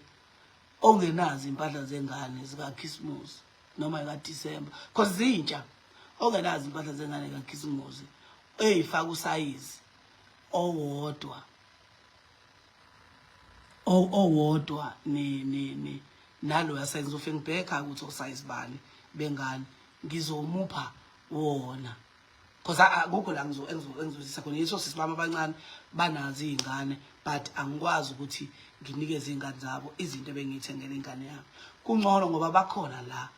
ongenazi impahla zengane zika Christmas noma eka December because zintsha ongenazi impahla zengane ka Christmas eyifaka usize owodwa ni nalo yasize ufengibheka ukuthi usize bani bengane ngizomupha wona because akukho la engizosisa khona yiso sisibama abancane banazi izingane but angikwazi ukuthi nginikeze izingane zabo izinto ebengiyithengele ingane yami. Kungcono ngoba bakhona la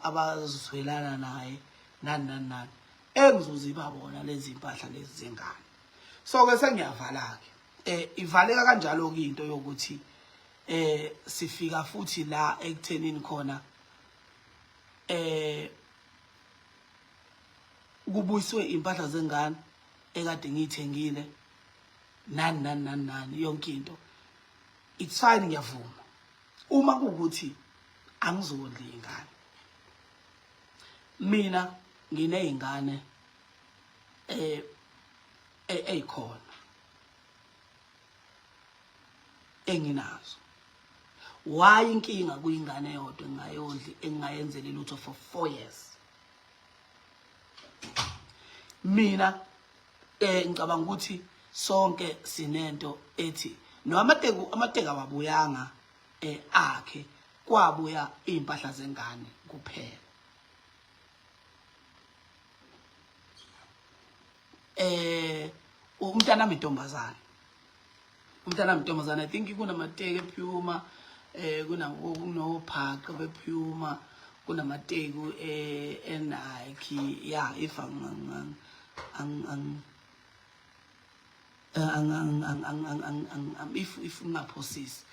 abazwelana naye nani engizoziba bona lezi impahla lezi zengane. So ke sengiyavala ke ivaleka kanjalo ke into yokuthi sifika futhi la ekuthenini khona kubuyiswe impahla zengane ekade ngiyithengile nani yonke into. It's fine, ngiyavuma uma kuukuthi angizondli ingane. Mina nginezingane eyikhona enginazo. Why inkinga kuyingane eyodwa engayondli engayenzela lutho for 4 years? Mina ngicabanga ukuthi sonke sinento ethi no amateka awabuyanga akhe kwabuya impahla zengane kuphela. Umntana mintombazana I think kunamateka ephuma kunophaka bephuma kunamateku eNike yeah if if ungaphosisi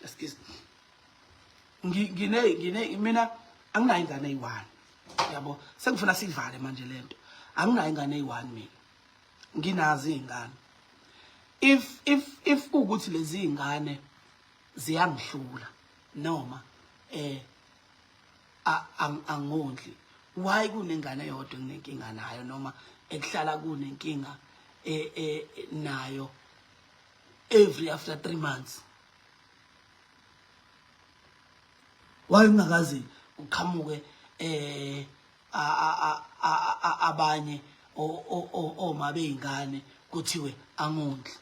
excuse ngine mina anginayo ingane eyi1 yabo sekufuna sivale manje lento anginayo ingane eyi1 mina nginazi izingane if ukuthi lezi izingane ziyangihlula noma angondli why kunengane eyodwa nginenkinga nayo noma ekuhlala kunenkinga nayo every after 3 months. Why ungakazi uqhamuke abanye oma beingane kuthiwe angondli.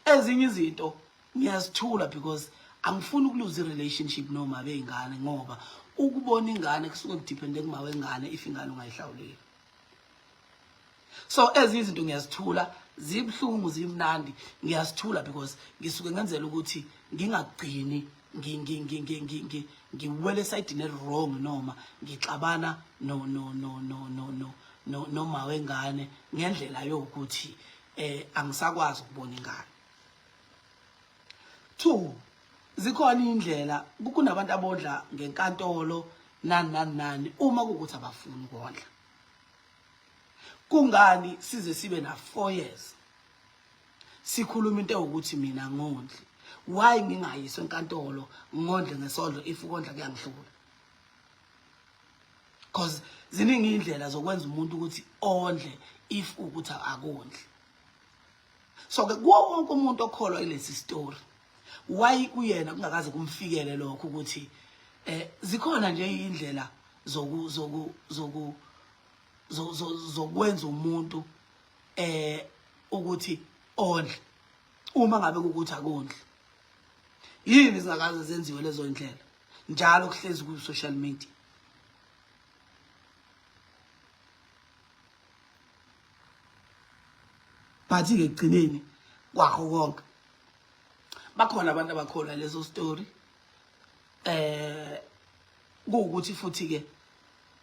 Ezinye izinto ngiyazithula because angifuni ukuluze relationship noma beingane ngoba ukubona ingane kusuke kudepende kumawengane if ingane ungayihlawuleli. So ezinye izinto ngiyazithula zibhlungu zimnandi ngiyazithula because ngisuke ngenzela ukuthi ngingagcini ngiwele side ne wrong noma ngixabana noma wengane ngendlela yokuthi angisakwazi ukubona ingane. 2 zikhona indlela kunabantu abodla ngenkantolo nani uma kukuthi abafuni ukondla. Kungani size sibe na 4 years sikhuluma into ukuthi mina ngondli? Why ngingayiswe enkantolo ngondle ngesondlo if ukondla kuyangihlula? because ziningi indlela zokwenza umuntu ukuthi ondle if ukuthi akondli. So ke kuwo wonke umuntu okholwa ilesi story why kuyena kungakaze kumfikele lokho ukuthi zikhona nje indlela zokwenza umuntu ukuthi ondle uma ngabe ukuthi akondli. Yini zingakaze zenziwe lezo indlela njalo kuhlezi ku social media. Bathi ke egcineni kwakho konke bakhona abantu abakholwa lezo story kuukuthi futhi ke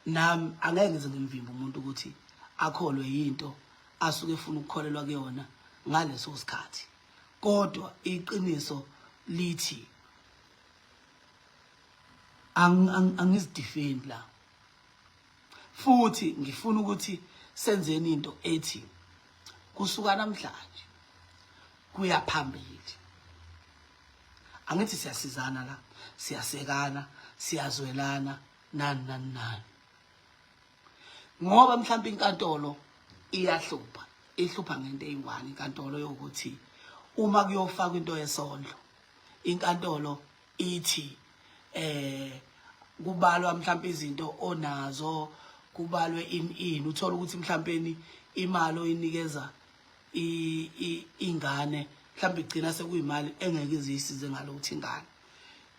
nami angeke ngize ngimvimba umuntu ukuthi akholwe into asuke efuna ukukholelwa kuyona ngaleso sikhathi. Kodwa iqiniso lithi angizidefend la futhi ngifuna ukuthi senzeni into ethi kusuka namhlanje kuya phambili. Angithi siyasizana la, siyasekana, siyazwelana nani. Ngoba mhlawumbe inkantolo iyahlupha, ihlupha ngento eyingwane inkantolo yokuthi uma kuyofaka into yesondlo, inkantolo ithi kubalwa mhlawumbe izinto onazo, kubalwe ini uthola ukuthi mhlawumbe imali oyinikeza ingane mhlawumbe igcina sekuyimali engeke izisize ngalokuthi ingane.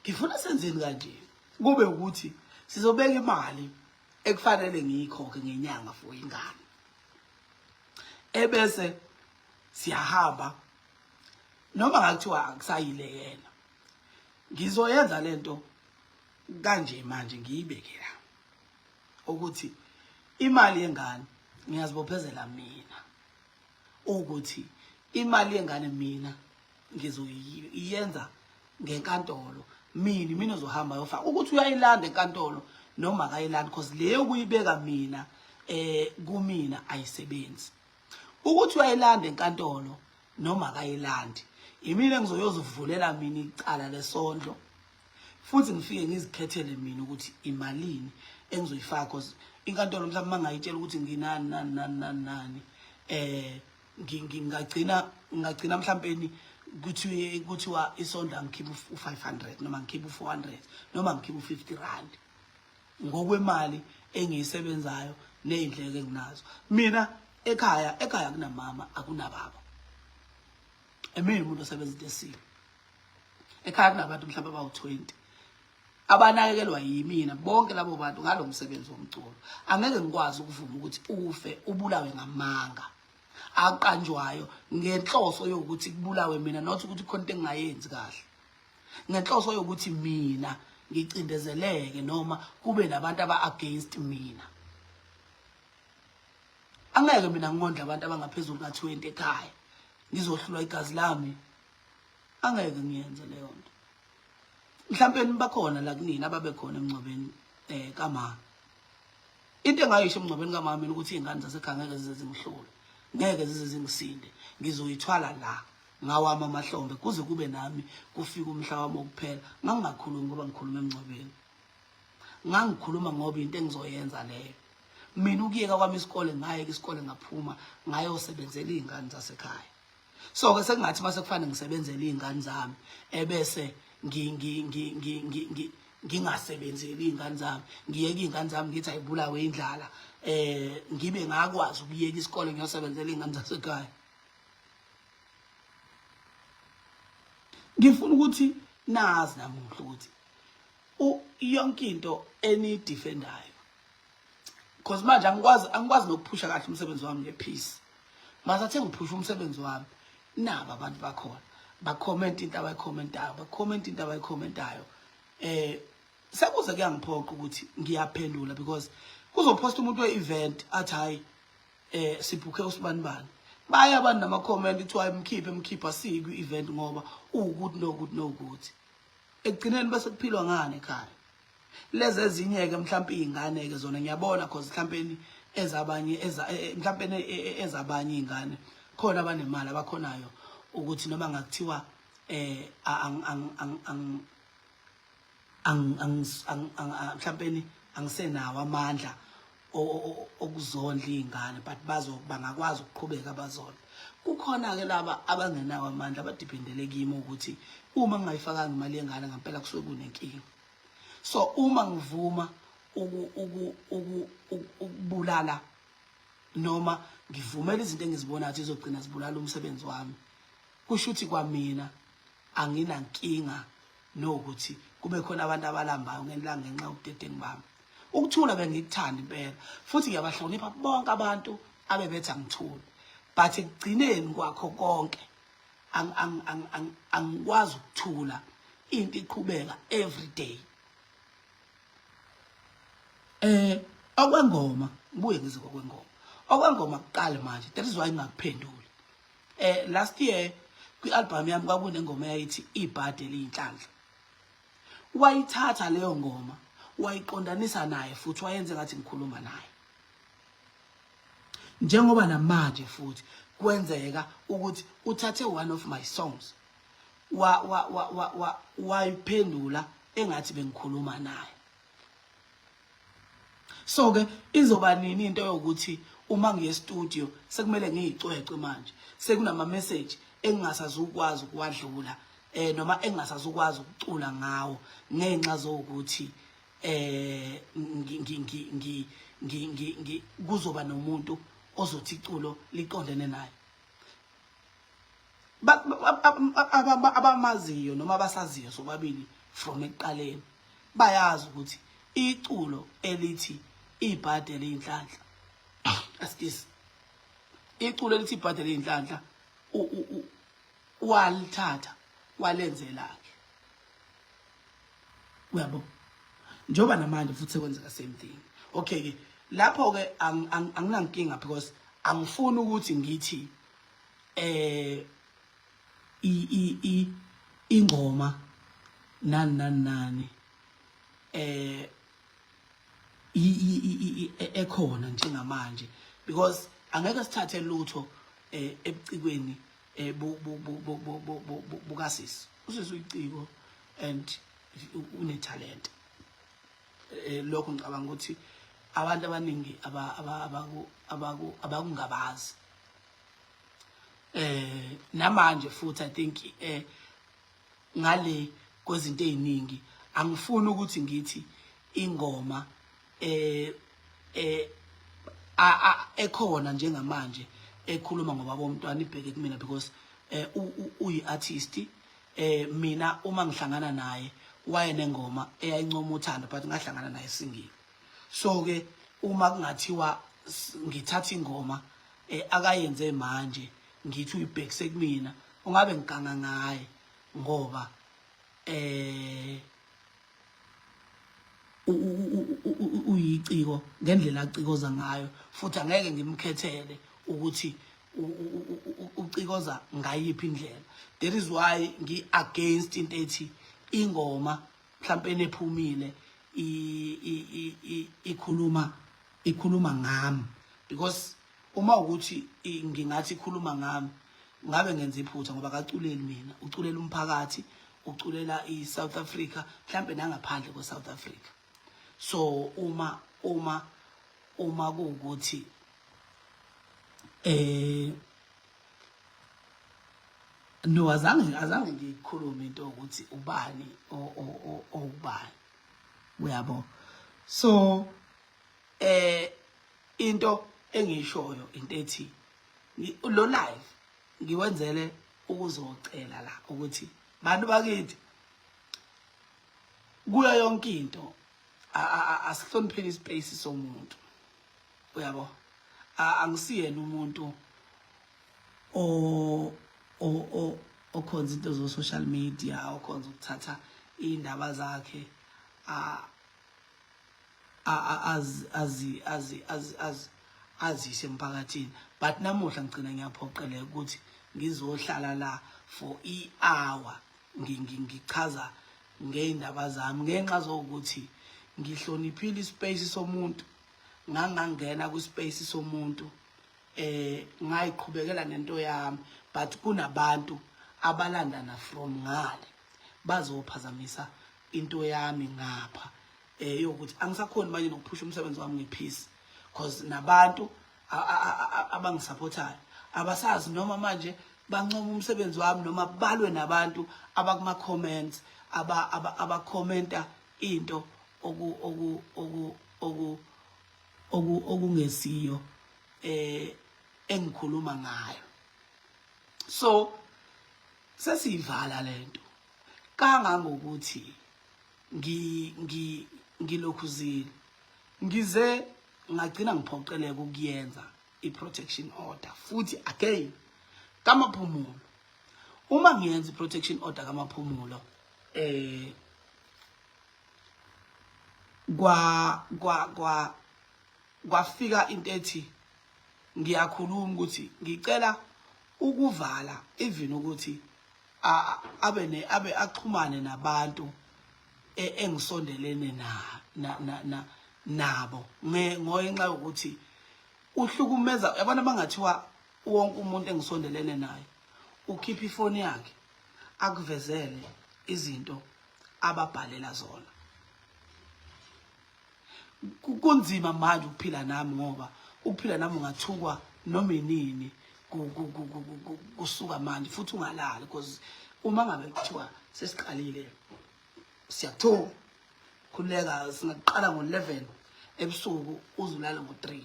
Ngifuna senzeni kanje kube ukuthi sizobeka imali ekufanele ngiyikhokhe ngenyanga for ingane, ebese siyahamba noma ngakuthiwa akusayile yena ngizoyenza lento kanje manje ngiyibeke la ukuthi imali yengane ngiyazibophezela mina ukuthi imali yengane mina ngizoyenza ngenkantolo mina uzohamba yofaka ukuthi uyayilanda enkantolo noma akayilanda because leyo kuyibeka mina kumina ayisebenzi. Ukuthi uyayilanda enkantolo noma akayilandi imina engizoyozivulela mina icala lesondlo futhi ngifike ngizikhethele mina ukuthi imalini engizoyifaka because inkantolo mhlawumbe mangayitshela ukuthi nginani ngingagcina mhlawumbe kuthiwa isondla ngikhipha u500 noma ngikhipha u400 noma ngikhipha u50 rand ngokwemali engiyisebenzayo nezindleko enginazo. Mina ekhaya kunamama akunababa. Mina umuntu osebenza intesini. Ekhaya kunabantu mhlawumbe abawu20 abanakekelwa yimina bonke labo bantu ngalomsebenzi womculo. Angeke ngikwazi ukuvuma ukuthi ufe ubulawe ngamanga aqanjwayo ngenhloso yokuthi kubulawe mina not ukuthi konke engayenzi kahle, ngenhloso yokuthi mina ngicindezeleke noma kube nabantu aba-against mina. Angeke mina ngondla abantu abangaphezulu ka20 ekhaya ngizohlulwa igazi lami, angeke ngiyenze leyo nto. Mhlawumbe bakhona la kunina ababekhona emncwabeni kamama. Into engayisho emncwabeni kamama mina ukuthi izingane zasekhaya ngeke zize zingihlule, ngeke zize zingisinde, ngizoyithwala la ngawami amahlombe kuze kube nami kufika umhla wami wokuphela. Ngangingakhulumi ngoba ngikhuluma emncwabeni, ngangikhuluma ngoba into engizoyenza leyo. Mina ukuyeka kwami isikole ngayeka isikole ngaphuma ngayosebenzela izingane zasekhaya. So ke sekungathi mase kufanele ngisebenzele izingane zami ebese ngingasebenzeli izingane zami, ngiyeke izingane zami ngithi ayibulawe indlala ngibe ngakwazi ukuyeka isikole ngiyosebenzela izingane zasekhaya. Ngifuna ukuthi nazi namuhla ukuthi yonke into enidefendayo because manje angikwazi nokuphusha kahle umsebenzi wami ngepeace. Masathe ngiphusha umsebenzi wami naba abantu bakhona ba-comment into abayikhomentayo sekuze kuyangiphoqa ukuthi ngiyaphendula because kuzoposta umuntu we-event athi hayi sibhuke usibanibani baya abantu nama-comment kuthiwa emkhipha sikwi-event ngoba ukuthi nokuthi ekugcineni bese kuphilwa ngane ekhaya. Lezi ezinye-ke mhlawumbe iy'ngane-ke zona ngiyabona because mhlawumbe ezabanye iy'ngane khona abanemali abakhonayo ukuthi noma ngakuthiwa mhlawumbe angisenawo amandla okuzondla izingane but bangakwazi ukuqhubeka bazondla. Kukhona ke laba abangenawo amandla abadiphendele kimi ukuthi uma ngingayifakanga imali yengane ngempela kusuke kunenkinga. So uma ngivuma ukubulala noma ngivumela izinto engizibonayo ukuthi izogcina zibulala umsebenzi wami, kusho ukuthi kwamina anginankinga nokuthi kube khona abantu abalambayo ngenxa yobudedengu bami. Ukuthula bengikuthanda impela futhi ngiyabahlonipha bonke abantu abebetha ngithula, but ekugcineni kwakho konke angikwazi ukuthula into iqhubeka every day. Okwengoma ngibuye ngize kokwengoma. Okwengoma kuqala manje, that is why ngingakuphenduli. Last year kwi-album yami kwakunengoma eyayithi ibhadi eliyinhlanhla. Wayithatha leyo ngoma wayiqondanisa naye futhi wayenze ngathi ngikhuluma naye. Njengoba namanje futhi kwenzeka ukuthi uthathe one of my songs wayiphendula engathi bengikhuluma naye. So ke izoba nini into yokuthi uma ngiye studio sekumele ngiyicwece manje, sekunama message engingasazukwazi ukuwadlula noma engingasazukwazi ukucula ngawo ngenxa zokuthi kuzoba nomuntu ozothi iculo liqondene naye. Abamaziyo noma abasaziyo sobabili from ekuqaleni bayazi ukuthi iculo elithi ibhadi eliyinhlanhla askisi, iculo elithi ibhadi eliyinhlanhla walithatha walenzela ke, uyabo, njoba namanje futhi sekwenzeka same thing. Okay ke lapho ke anginankinga because angifuni ukuthi ngithi ingoma nani ekhona njengamanje because angeke sithathe lutho ebucikweni bukasisi. Usisi uyiciko and unetalent. Lokho ngicabanga ukuthi abantu abaningi abakungabazi. Namanje futhi I think ngale kwezinto eziningi angifuni ukuthi ngithi ingoma ekhona njengamanje ekhuluma ngoba bomntwana ibheke kumina because uyi-artist. Mina uma ngihlangana naye wayenengoma eyayincoma uthando but ngahlangana naye singile. So ke uma kungathiwa ngithatha ingoma akayenze manje ngithi uyibhekise kumina ungabe ngiganga ngaye ngoba uyiciko ngendlela acikoza ngayo futhi angeke ngimkhethele ukuthi ucikoza ngayiphi indlela. That is why ngi against into ethi ingoma mhlambe nephumile ikhuluma ngami, because uma ukuthi ngingathi ikhuluma ngami ngabe ngenza iphutha ngoba akaculeli mina, uculela umphakathi, uculela iSouth Africa mhlambe nangaphandle kweSouth Africa. So uma kuwukuthi no azange ngikhulume into ukuthi ubani ubani, uyabo. So into engishoyo into ethi lo live ngiwenzele ukuzocela la ukuthi bantu bakithi kuyo yonke into asihlonipheni ispace somuntu, uyabo. Angisiyena umuntu okhonza into zo social media, okhonza ukuthatha indaba zakhe azise emphakathini. But namuhla ngicina ngiyaphoqeleka ukuthi ngizohlala la for i-hour ngichaza ngeindaba zami ngenxa zokuthi ngihloniphile ispace somuntu, ngangangena kwispace somuntu ngayiqhubekela nento yami, but kunabantu abalandana from ngale bazophazamisa into yami ngapha yokuthi angisakhoni manje nokuphusha umsebenzi wami ngepeace because nabantu abangisupportayo abasazi noma manje bancoma umsebenzi wami noma balwe nabantu abakuma comments abakhomenta into okungesiyo engikhuluma ngayo. So sesiyivala lento kangangokuthi ngilokhuzile ngize ngagcina ngiphoqeleka ukuyenza i-protection order futhi again kamaphumulo. Uma ngiyenza i-protection order kamaphumulo kwafika into ethi ngiyakhuluma ukuthi ngicela ukuvala even ukuthi abe axhumane nabantu engisondelene nabo ngenxa yokuthi uhlukumeza abantu abangathiwa wonke umuntu engisondelene naye ukhipha ifoni yakhe akuvezele izinto ababhalela zona. Kunzima manje ukuphila nami ngoba ukuphila nami ungathukwa noma inini kusuka manje futhi ungalali because uma ngabe kuthiwa sesiqalile siyathola khuleka singaqala ngo11 ebusuku uzulala ngo3.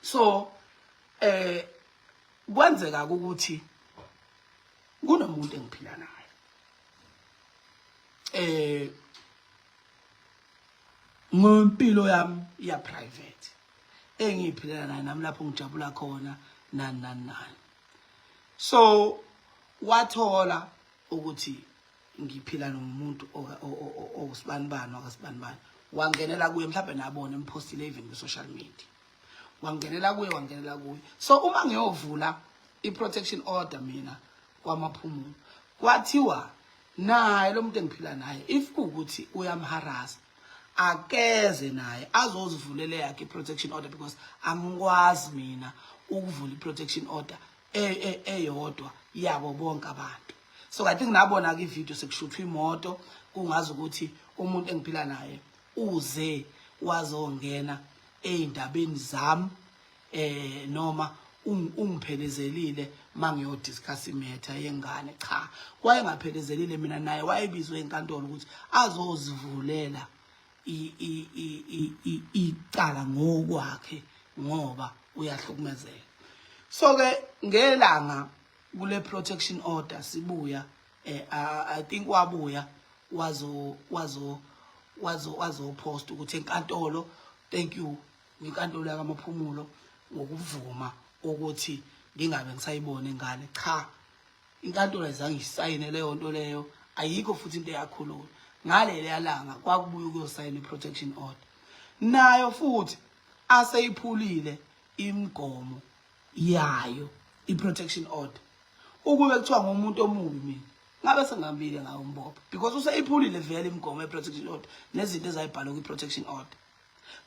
So kwenzeka ukuthi kunomuntu engiphila naye ngompilo yami ya private engiphilela naye nami lapho ngijabula khona nani. So wathola ukuthi ngiphila nomuntu osibanibani wakasibanibani wangenela kuye mhlawumbe nabona impostile even ku social media wangenela kuye. So uma ngiyovula i-protection order mina kwamaphumulo kwathiwa naye lo muntu engiphila naye if kuukuthi uyamharasa akeze naye azozivulela yakhe i-protection order because angikwazi mina ukuvula i-protection order eyodwa yabo bonke abantu. So I think nabona ke ivideo sekushuthwa imoto kungazi ukuthi umuntu engiphila naye uze wazongena eindabeni zami noma ungiphelezelile mangiyodiscuss imatter yengane. Cha, wayengaphelezelile mina naye wayebizwe enkantolo ukuthi azozivulela icala ngokwakhe ngoba uyahlukumezeka. So ke ngelanga kule protection order sibuya I think wabuya wazo post ukuthi enkantolo thank you inkantolo yakamaphumulo ngokuvuma ukuthi ngingabe ngisayibona ingane. Cha, inkantolo ayizange isayine leyo nto leyo ayikho futhi into eyakhuluma ngale leyalanga kwakubuya ukuyosayina i-protection order nayo futhi aseyiphulile imigomo yayo i-protection order. Ukube kuthiwa ngomuntu omubi mina ngabe sengambile ngawo umbopha because useyiphulile vele imigomo ye-protection order nezinto ezayibhalwa kwi-protection order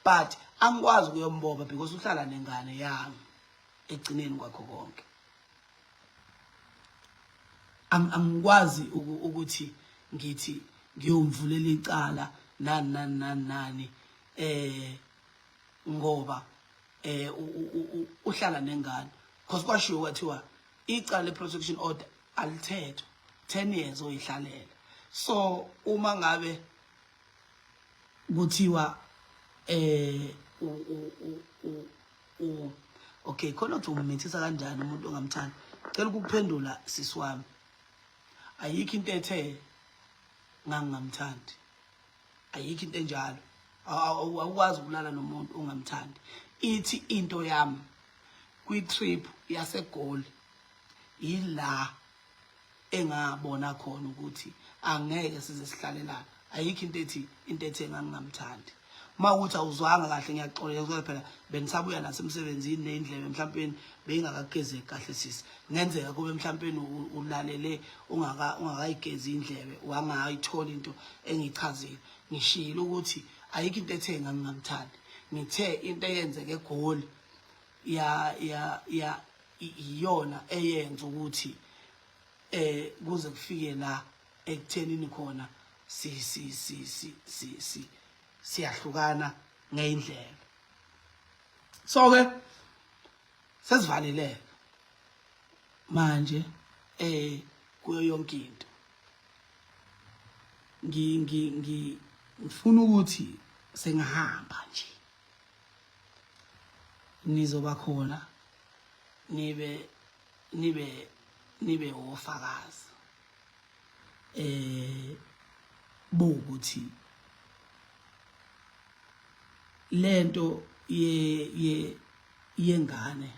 but angikwazi ukuyombopha because uhlala nengane yami egcineni kwakho konke. Angikwazi ukuthi ngithi ngiyomvulela icala nani ngoba uhlala nengane because kwashiwo kwathiwa icala le-protection order alithethwa 10 years oyihlalela. So uma ngabe kuthiwa okay khona uthi umithisa kanjani umuntu ongamthandi cela ukuphendula sisi wami ayikho into ethe ngangamthandi ayikho into enjalo awukwazi ukulala nomuntu ongamthandi. Ithi into yami kwi-trip yaseGoli ila engabona khona ukuthi angeke size sihlalelana ayikho into ethe ngangamthandi. Mawuthi awuzwanga kahle ngiyaxoleka phela benisabuya nasemsebenzini neindlebe mhlawumbe beyingakagezeki kahle sisi ngenzeka kube mhlawumbe ulalele ungakayigezi indlebe wangayithola into engichazile ngishilo ukuthi ayikho into ethe ngangamthandi ngithe into eyenzeke eGoli iyona eyenza ukuthi kuze kufike la ekuthenini khona siyahlukana ngeindlela. So ke sesivalile manje kuyo yonke into. Ngifuna ukuthi sengihamba nje nizoba khona nibe ofakazi bokuthi lento yengane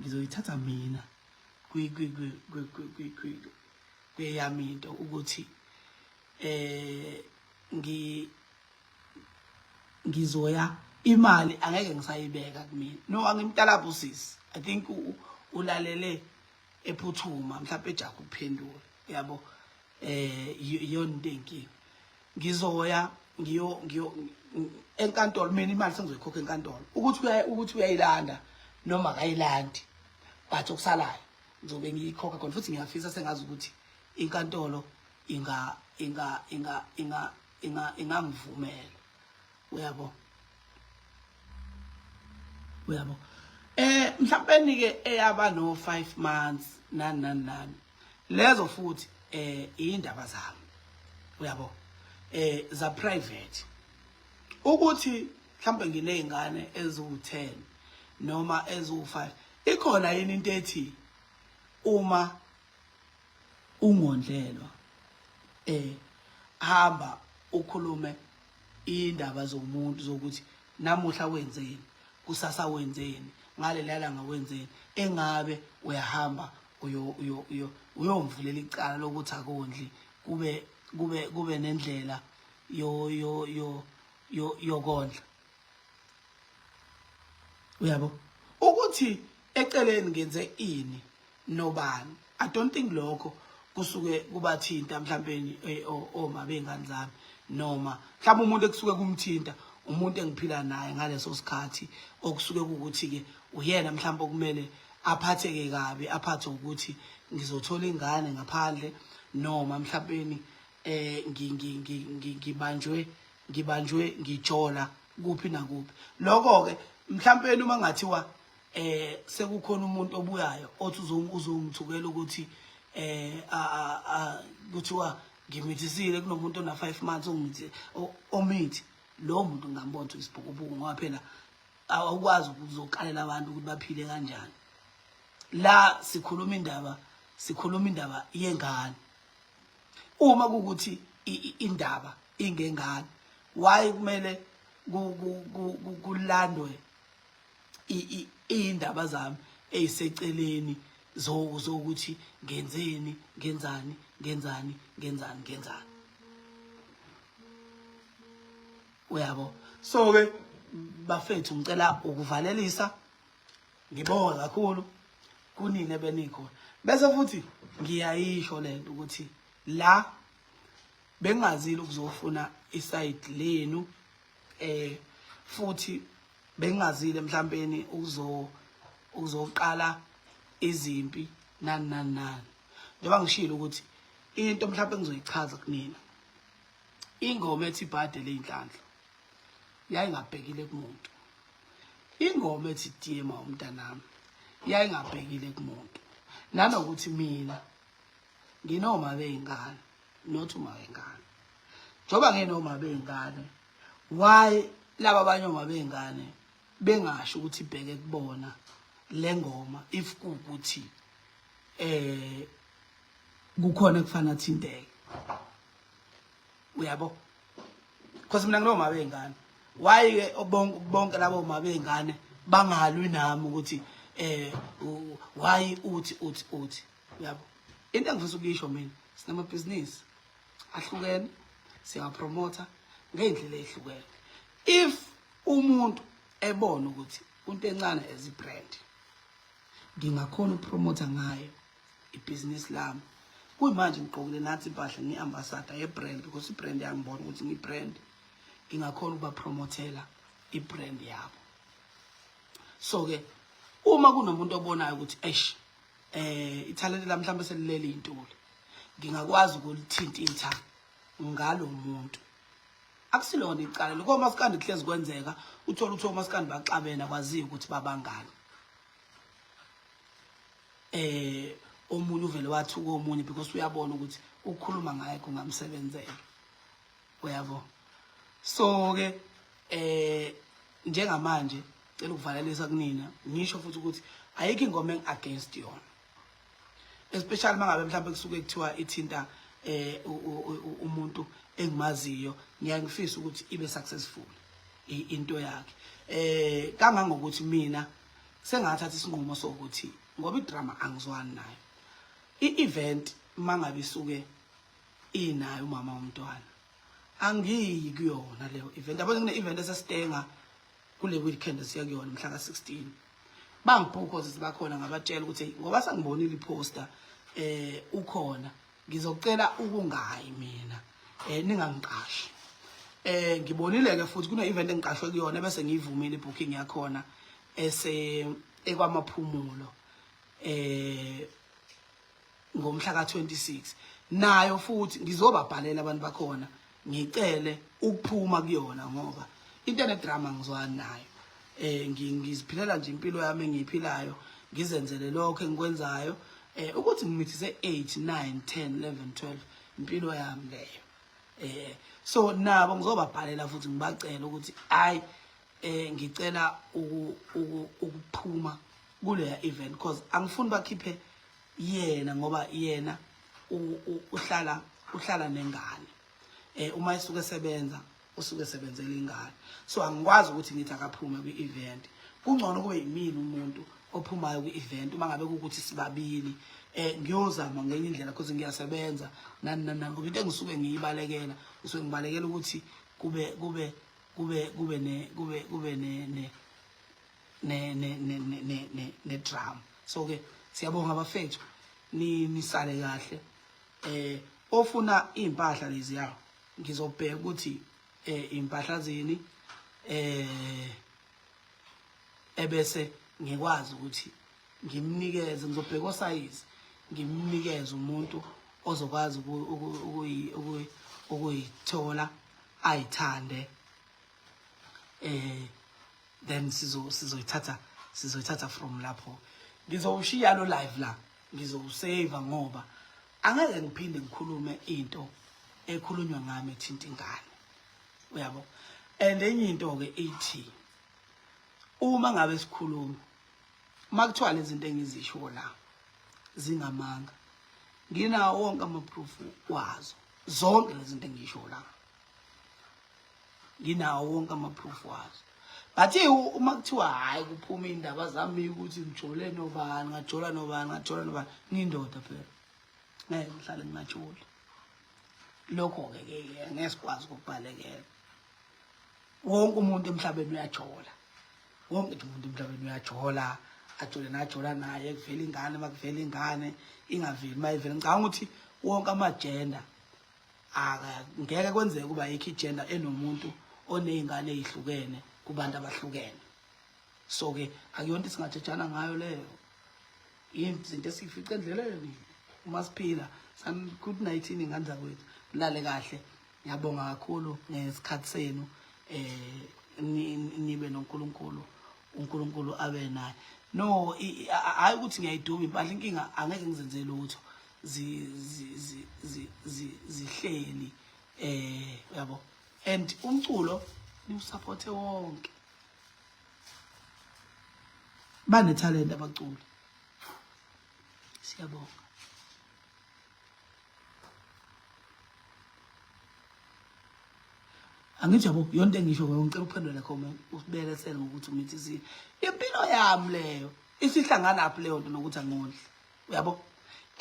ngizoyithatha mina kweyami into ukuthi ngizoya imali angeke ngisayibeka kumina. No, angimtala busisi. I think ulalele ephuthuma mhlawumbe ejaha ukuphendula yabo. Iyona inkingi. Ngizoya ngiyo enkantolo mina imali sengizoyikhokha enkantolo. Ukuthi uyayilanda noma akayilandi. But okusalayo ngizobe ngiyikhokha khona futhi ngiyafisa sengazi ukuthi inkantolo ingangivumela. Uyabo. Mhlawumbe ke eyaba no 5 months nani lezo futhi indaba zami. Uyabo. Za private. Ukuthi mhlawumbe nginezingane eziwu10 noma eziwu5 ikhona yini into ethi uma ungondlelwa hamba ukhulume indaba zomuntu zokuthi namuhla wenzeni kusasa wenzeni ngale langa wenzeni engabe uyahamba uyomvulela icala lokuthi Akondli kube nendlela yokondla. Uyabo ukuthi eceleni ngenze ini nobani. I don't think lokho kusuke kubathinta mhlawumbe oma bengane zami noma mhlawumbe umuntu ekusuke kumthinta umuntu engiphila naye ngaleso sikhathi okusuke ukuthi ke uyena mhlawumbe okumele aphatheke kabi aphathe ukuthi ngizothola ingane ngaphandle noma mhlawumbe ngibanjwe ngijola kuphi nakuphi. Lokho ke mhlawumbe uma ngathiwa sekukhona umuntu obuyayo othi uzongithukela ukuthi kuthiwa ngimithisile kunomuntu ona 5 months omithi lo muntu ngambona ukuthi isibhukubuku ngoba phela awukwazi ukuzokalela abantu ukuthi baphile kanjani. La sikhuluma indaba yengane. Uma kukuthi indaba ingengane why kumele kulandwe indaba zami eziseceleni zokuthi ngenzeni ngenzani. Uyabo. So ke bafethu ngicela ukuvalelisa ngibonga kakhulu kunini benikhona bese futhi ngiyayisho lento ukuthi la bengazile ukuzofuna iside lenu futhi bengazile mhlawumbe uzoqala izimpi nani njengoba ngishilo ukuthi into mhlawumbe ngizoyichaza kunina. Ingoma ethi ibhadele inhlanhla yayingabhekile kumuntu. Ingoma ethi Diyema umntanami yayingabhekile kumuntu. Nanokuthi mina nginoma beyingane not umawengane. Njoba ngenoma beyingane why laba abanye uma beyingane bengasho ukuthi ibheke kubona lengoma if kukuthi kukhona kufana thinteke. Uyabo. Because mina nginoma beyingane why ke bonke labo uma beyingane bangalwi nami ukuthi why uthi. Uyabo. Into engifisa ukuyisho mina sinama business ahlukene siya promoter ngendlela ehlukene. If umuntu ebona ukuthi Kantencane as a brand ngingakhona ukupromoter ngayo ibusiness lami. Kuyimanje ngigqokile nathi impahla ngiambassador yebrand because ibrand yangibona ukuthi ngibrand ngingakhona ukuba promotela ibrand yabo. So ke uma kunomuntu obonayo ukuthi ithalente la mhlawumbe selilele intuli ngingakwazi ukulithinta ngalo muntu akusilona icala lokho masikandi kuhlezi kwenzeka uthola ukuthi omasikandi baxabena kwaziyo ukuthi babangani omunye uvele wathi komunye because uyabona ukuthi ukukhuluma ngaye kungamsebenzela uyabo so ke njengamanje cela ukuvalelisa kunina ngisho futhi ukuthi ayikho ingoma engiagainst yona especially mangabe mhlawumbe kusuke kuthiwa ithinta umuntu engimaziyo ngiyangifisa ukuthi ibe successful into yakhe kangangokuthi mina sengathatha isinqumo sokuthi ngoba idrama angizwani nayo i-event mangabe isuke inayo umama womntwana angiyi kuyona leyo event yabo ngine event esesitenga kule weekend siya kuyona mhla ka-16 bangibhuko sibakhona ngabatshela ukuthi ngoba sangibonile iposter ukhona ngizocela ukungayi mina ningangiqashi ngibonile ke futhi kune event engiqashwe kuyona bese ngiyivumile ibooking yakhona ekwamaphumulo ngomhla ka-26 nayo futhi ngizobabhalela abantu bakhona ngicele ukuphuma kuyona ngoba internet drama ngizwani nayo ngiziphilela nje impilo yami engiyiphilayo ngizenzele lokho engikwenzayo ukuthi ngimithise 8 9 10 11 12 impilo yami leyo so nabo ngizobabhalela futhi ngibacela ukuthi hayi ngicela ukuphuma kule event because angifuni bakhiphe yena ngoba yena uhlala nengane uma isuke sebenza usuke sebenzela ingane so angikwazi ukuthi ngithi akaphume kwi-event kungcono kube yimini umuntu ophumayo kwi-event uma ngabe ukuthi sibabili ngiyozama ngenye indlela because ngiyasebenza nani ngoba into engisuke ngiyibalekela usuke ngibalekela ukuthi kube ne drama so ke siyabonga abafethu nisale kahle ofuna impahla lezi yawo ngizobheka ukuthi impahla zini ebese ngikwazi ukuthi ngimnikeze ngizobheka osize ngimnikeze umuntu ozokwazi ukuyithola ayithande then sizoyithatha from lapho ngizowushiya lo live la ngizowusave ngoba angeke ngiphinde ngikhulume into ekhulunywa ngami ethinta ingane uyabo and enye into ke ethi uma ngabe sikhuluma makuthiwa lezi zinto engizisho la zingamanga nginawo wonke ama-proof wazo zonke lezi zinto engisho la nginawo wonke ama-proof wazo but uma kuthiwa hayi kuphuma indaba zami ukuthi ngijole nobani ngajola nobani ngiyindoda phela ngeke ngihlale ngingajoli lokho ke ngesikwazi ukubhalekela wonke umuntu emhlabeni uyajola wonke umuntu emhlabeni uyajola ajole najola naye kuvela ingane makuvela ingane ingaveli mayivela ngicabanga ukuthi wonke amagender ngeke kwenzeke kuba yikho igender enomuntu onezingane ezihlukene kubantu abahlukene so ke akuyonto singajejana ngayo leyo izinto esifica endleleni uma siphila san good night ingane zakwethu lale kahle ngiyabonga kakhulu ngesikhathi senu nibe noNkulunkulu uNkulunkulu abe naye no hayi ukuthi ngiyayiduma impahla inkinga angeke ngizenze lutho zihleli yabo and umculo niwusupporte wonke bane talent abaculi siyabonga angithi yabo yonke ngisho ngicela uphendule comment usibeke sele ngokuthi umithisi impilo yami leyo isihlangana lapho leyo nto nokuthi angondli uyabo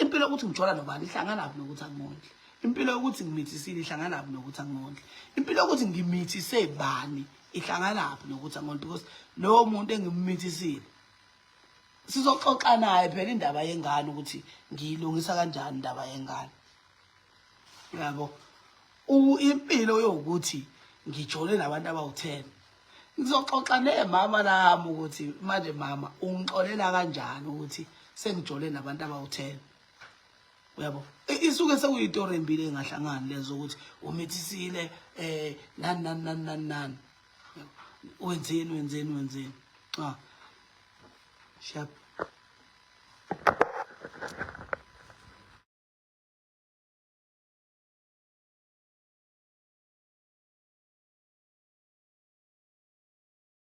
impilo ukuthi ngijola nobani ihlangana lapho nokuthi angondli impilo yokuthi ngimithisile ihlangana lapho nokuthi angondli impilo yokuthi ngimithise bani ihlangana lapho nokuthi angondli because lowo muntu engimmithisile sizoxoxa naye phela indaba yengane ukuthi ngiyilungisa kanjani indaba yengane yabo impilo yokuthi ngijole nabantu abawu10 ngizoxoxa nemama nami ukuthi manje mama ungixolela kanjani ukuthi sengijole nabantu abawu10 uyabo isuke sekuyitori embili engahlangani lezo ukuthi umithisile nani wenzeni cha sharp